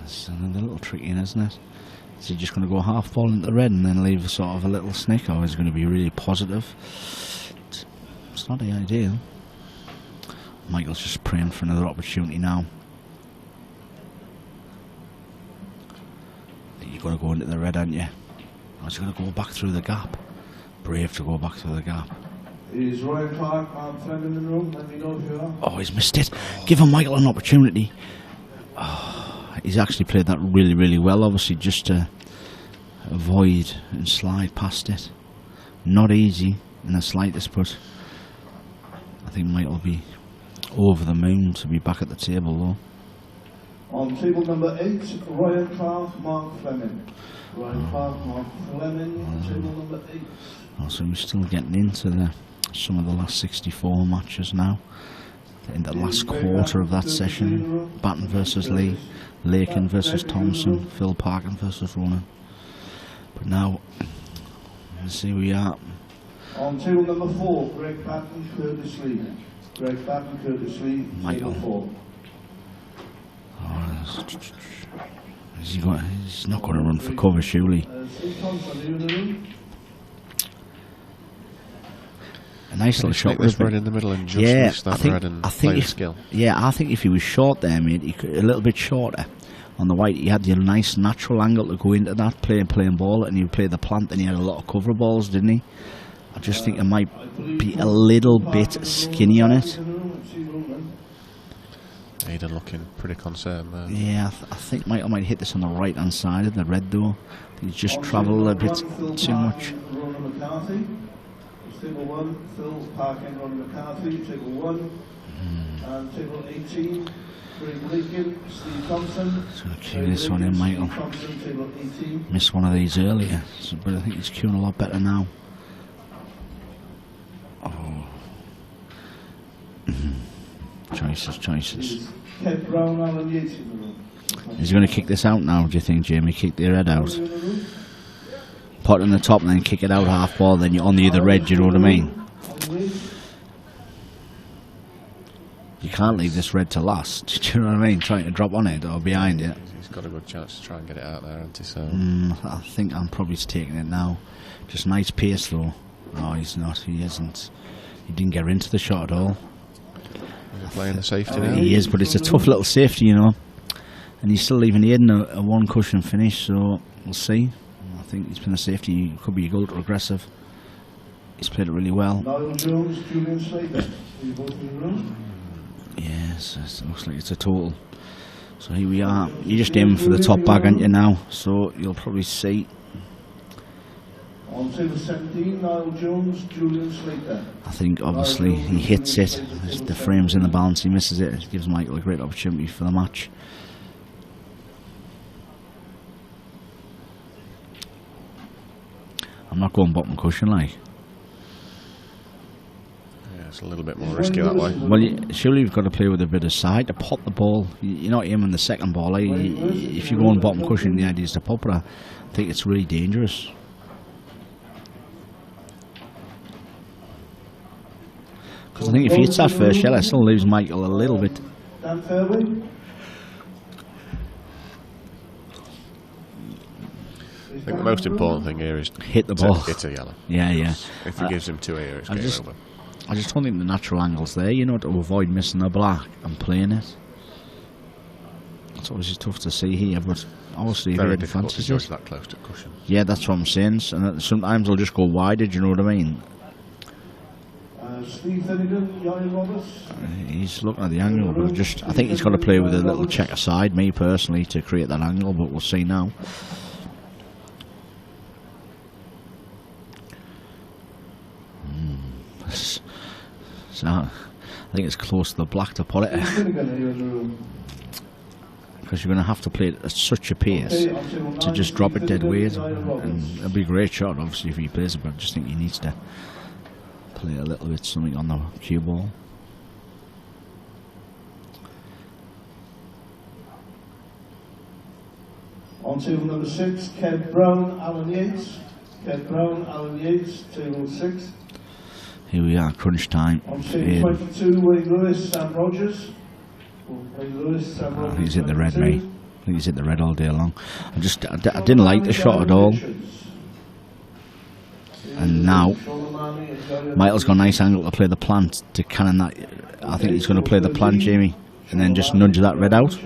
Speaker 3: It's another little tricky, isn't it? Is he just going to go half ball into the red and then leave sort of a little snick, or is he going to be really positive? It's not the ideal. Michael's just praying for another opportunity now. You're going to go into the red, aren't you? Or is he going to go back through the gap? Brave to go back through the gap.
Speaker 1: Is Ryan Clark, Mark Fleming in the room? Let me know if you are.
Speaker 3: Oh, he's missed it. Give him Michael an opportunity. Oh, he's actually played that really, really well, obviously, just to avoid and slide past it. Not easy in the slightest, but I think Michael will be over the moon to be back at the table, though.
Speaker 1: On table number 8, Ryan Clark, Mark Fleming. Ryan Clark, Mark Fleming, table number 8.
Speaker 3: Oh, so we're still getting into some of the last 64 matches now. In the last quarter of that session, Batten versus Lee, Lakin versus Thompson, Phil Parkin versus Ronan. But now, let's see where we are.
Speaker 1: On table number 4, Greg Batten, Curtis Lee. Greg Batten, Curtis Lee,
Speaker 3: Michael.
Speaker 1: table 4.
Speaker 3: Oh, he's not going to run for cover, surely.
Speaker 1: Steve Thompson, are you in the room?
Speaker 3: nice little shot.
Speaker 2: This red in the middle and just miss that red and play the skill.
Speaker 3: Yeah, I think if he was short there, mate, he could, a little bit shorter on the white, he had the nice natural angle to go into that, playing ball, and he would play the plant, and he had a lot of cover balls, didn't he? I just think it might be a little bit skinny on it.
Speaker 2: Ada looking pretty concerned there.
Speaker 3: Yeah, I think Michael might hit this on the right hand side of the red though. He's just travelled a bit too much.
Speaker 1: Table 1, Phil Parkin, Ron McCarthy, table 1, and table 18, Greg Lincoln, Steve Thompson.
Speaker 3: Just going to cue this one in, Michael.
Speaker 1: Thompson, table 18.
Speaker 3: Missed one of these earlier, but I think he's queuing a lot better now. Oh. Choices.
Speaker 1: Kev Brown, Alan Yates in the room.
Speaker 3: Is he going to kick this out now, do you think, Jamie? Kick the red out? Pot on the top and then kick it out half ball, then you're on the other red, do you know what I mean? You can't leave this red to last, do you know what I mean? Trying to drop on it or behind it.
Speaker 2: He's got a good chance to try and get it out there, hasn't he? So
Speaker 3: I think I'm probably taking it now. Just nice pace though. No, he's not, he isn't. He didn't get into the shot at all.
Speaker 2: He's playing the safety now.
Speaker 3: He is, but it's a tough little safety, you know. And he's still leaving Aiden a one cushion finish, so we'll see. I think he's been a safety. He could be a goal to aggressive. He's played it really well. Yes, it looks like it's a total. So here we are. You're just aiming for the top bag, aren't you now? So you'll probably see.
Speaker 1: On table 17, Niall Jones, Julian Slater.
Speaker 3: I think obviously he hits it. The frame's in the balance. He misses it. It gives Michael a great opportunity for the match. I'm not going bottom cushion like.
Speaker 2: Yeah, it's a little bit more risky that way.
Speaker 3: Well, surely you've got to play with a bit of side to pop the ball. You're not aiming the second ball. Eh? If you go on bottom cushion, the idea is to pop it. I think it's really dangerous. Because I think if he hits that first shell, it still leaves Michael a little bit.
Speaker 1: Dan Fairway.
Speaker 2: I think the most important thing here is
Speaker 3: hit the ball.
Speaker 2: Hit a yellow.
Speaker 3: Yeah, yeah.
Speaker 2: If he gives him 2 here, it's game over.
Speaker 3: I just don't think the natural angle's there, you know, to avoid missing the black and playing it. It's obviously tough to see here, but obviously
Speaker 2: very
Speaker 3: Aiden
Speaker 2: difficult to
Speaker 3: fancies
Speaker 2: judge
Speaker 3: it.
Speaker 2: that close to cushion.
Speaker 3: Yeah, that's what I'm saying. And sometimes they'll just go wider, do you know what I mean?
Speaker 1: Steve Finnegan, Yanni Roberts.
Speaker 3: He's looking at the angle, but I think he's got to play with a little check aside, me personally, to create that angle, but we'll see now. So I think it's close to the black to put it, because you're going to have to play it at such a pace to just drop it dead weight, and it'll be a great shot obviously if he plays it, but I just think he needs to play a little bit something on the cue ball.
Speaker 1: On table number 6, Kev Brown, Alan Yates. Kev Brown, Alan Yates, table 6.
Speaker 3: Here we are, crunch time.
Speaker 1: On table 22, Wayne Lewis, Sam Rogers. Wayne Lewis, Sam Rogers.
Speaker 3: He's hit the red, mate. I think he's hit the red all day long. I didn't like the shot at all. And now, Michael's got a nice angle to play the plant to cannon that. I think he's going to play the plant, Jamie, and then just nudge that red out.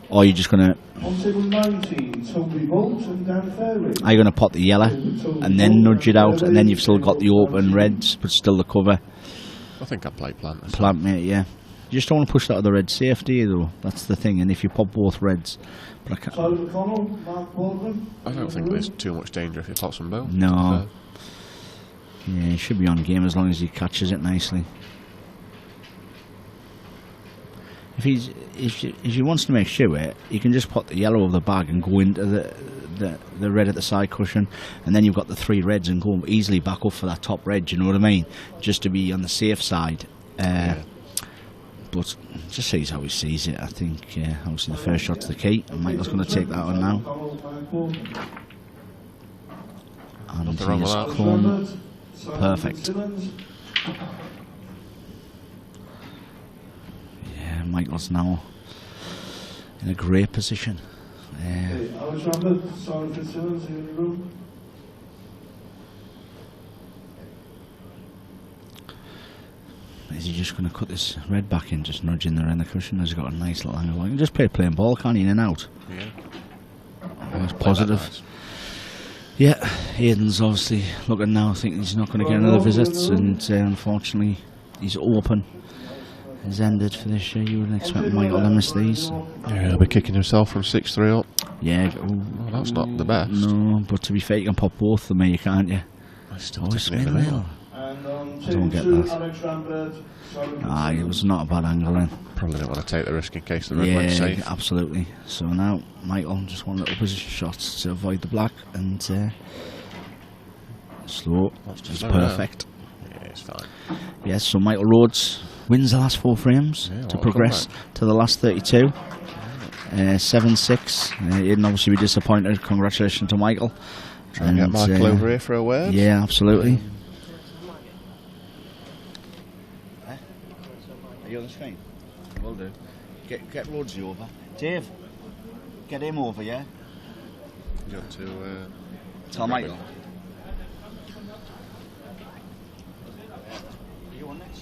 Speaker 3: Or you're just going to...
Speaker 1: On table 19, Toby Bolt and Dan Fairway.
Speaker 3: Are you going to pot the yellow and then nudge it out, and then you've still got the open reds, but still the cover?
Speaker 2: I think I'd play plant.
Speaker 3: Plant, mate, yeah. You just don't want to push that other red safe, do you, though? That's the thing, and if you pop both reds... But I can't...
Speaker 2: I don't think there's too much danger if he pops them both.
Speaker 3: No. Yeah, he should be on game as long as he catches it nicely. If he wants to make sure, he can just put the yellow of the bag and go into the red at the side cushion, and then you've got the 3 reds and go easily back up for that top red, do you know what I mean? Just to be on the safe side. But just sees how he sees it. I think obviously the first shot's the key, and Michael's going to take that on now. And he has come perfect. Yeah, Michael's now in a great position. Is he just going to cut this red back in, just nudging the end of the cushion? Has he got a nice little angle? He can just play playing ball, can't he, in and out?
Speaker 2: Yeah.
Speaker 3: That's positive.
Speaker 2: Nice.
Speaker 3: Yeah, Aiden's obviously looking now, thinking he's not going to get another visit, and unfortunately, he's open. Has ended for this year. You wouldn't expect Michael to miss these.
Speaker 2: Yeah, he'll be kicking himself from 6-3 up.
Speaker 3: Yeah,
Speaker 2: Well, that's not the best.
Speaker 3: No, but to be fair, you can pop both of them here, can't you?
Speaker 2: He's still
Speaker 3: It's
Speaker 2: taking it in the middle.
Speaker 3: I don't get that. Ah, it was not a bad angle then.
Speaker 2: Probably don't want to take the risk in case the red went
Speaker 3: Yeah,
Speaker 2: safe.
Speaker 3: absolutely. So now Michael just one little position shots to avoid the black, and slow.
Speaker 2: That's
Speaker 3: It's
Speaker 2: better now.
Speaker 3: perfect.
Speaker 2: Yeah, it's fine.
Speaker 3: Yes, so Michael Rhodes wins the last 4 frames
Speaker 2: Yeah,
Speaker 3: to
Speaker 2: what a
Speaker 3: progress to the last 32. 7-6. Aiden obviously be disappointed. Congratulations to Michael.
Speaker 2: Try and get Michael over here for a word.
Speaker 3: Yeah, absolutely.
Speaker 6: Are you on the screen? Will do. Get Rhodes over. Dave, get him over, yeah?
Speaker 2: You want to
Speaker 3: Tell Michael.
Speaker 6: Are you on next?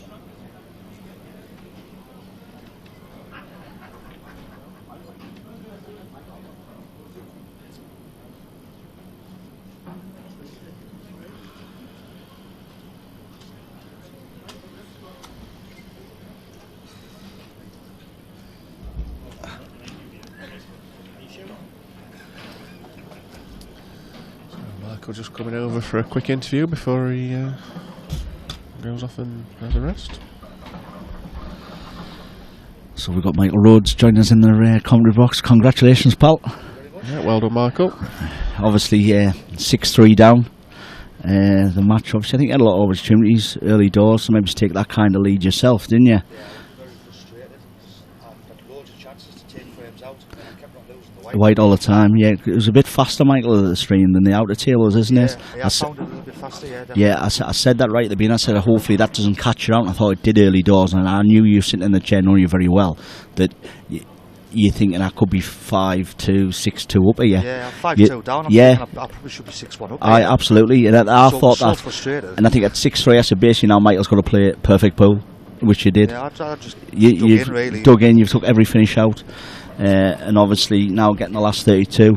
Speaker 2: Michael just coming over for a quick interview before he goes off and has a rest.
Speaker 3: So we've got Michael Rhodes joining us in the commentary box. Congratulations, pal.
Speaker 2: Yeah, well done, Michael.
Speaker 3: Obviously, 6-3 down. The match, obviously, I think you had a lot of opportunities early doors, so maybe to take that kind of lead yourself, didn't you?
Speaker 6: Very frustrated. I've had loads of chances to take frames out, and I kept on losing the
Speaker 3: White all the time, yeah. It was a bit faster, Michael, at the stream than the outer tables, isn't it?
Speaker 6: Yeah, I found it a little bit faster, yeah. Definitely.
Speaker 3: Yeah, I said that right at the beginning. I said, hopefully that doesn't catch you out. And I thought it did early doors, and I knew you sitting in the chair, knowing you very well, that you're thinking I could be 5-2, 6-2 up here.
Speaker 6: Yeah, I'm 5-2 down. I'm
Speaker 3: yeah.
Speaker 6: thinking I probably should be 6-1 up.
Speaker 3: I absolutely. And I thought
Speaker 6: so
Speaker 3: that.
Speaker 6: Frustrated.
Speaker 3: And I think at 6-3, I said basically now Michael's got to play perfect pool, which you did.
Speaker 6: Yeah, I just
Speaker 3: You've
Speaker 6: dug in, really.
Speaker 3: dug in. You've took every finish out, and obviously now getting the last 32.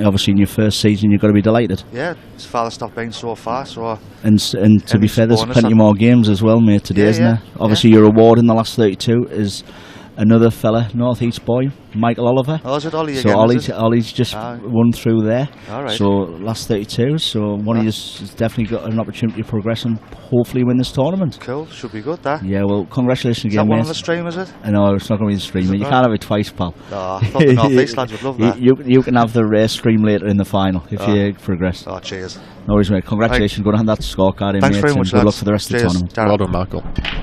Speaker 3: Obviously, in your first season, you've got to be delighted.
Speaker 6: Yeah, it's farthest I've been so far. So
Speaker 3: And to be fair, there's
Speaker 6: bonus
Speaker 3: plenty more games as well, mate, today,
Speaker 6: Yeah,
Speaker 3: isn't
Speaker 6: yeah,
Speaker 3: there? Obviously, your reward in the last 32 is another fella, North East boy, Michael Oliver.
Speaker 6: Oh, is it Ollie
Speaker 3: So
Speaker 6: again? is it?
Speaker 3: Ollie's just won through there.
Speaker 6: All right.
Speaker 3: So last 32. So one of you has definitely got an opportunity to progress and hopefully win this tournament.
Speaker 6: Cool, should be good, that.
Speaker 3: Yeah, well, congratulations
Speaker 6: Is
Speaker 3: again,
Speaker 6: that one
Speaker 3: mate.
Speaker 6: on the stream, is it?
Speaker 3: I know it's not going to be the stream, mate. You can't have it twice, pal.
Speaker 6: Oh, I thought the North East lads would love that.
Speaker 3: You can have the race stream later in the final if you progress.
Speaker 6: Oh, cheers.
Speaker 3: No worries, mate. Congratulations. Go and hand that scorecard in,
Speaker 6: Thanks
Speaker 3: mate.
Speaker 6: very
Speaker 3: And
Speaker 6: much,
Speaker 3: good luck
Speaker 6: lads.
Speaker 3: for the rest of the
Speaker 6: Cheers.
Speaker 3: tournament.
Speaker 6: Darren.
Speaker 2: Well done, Michael.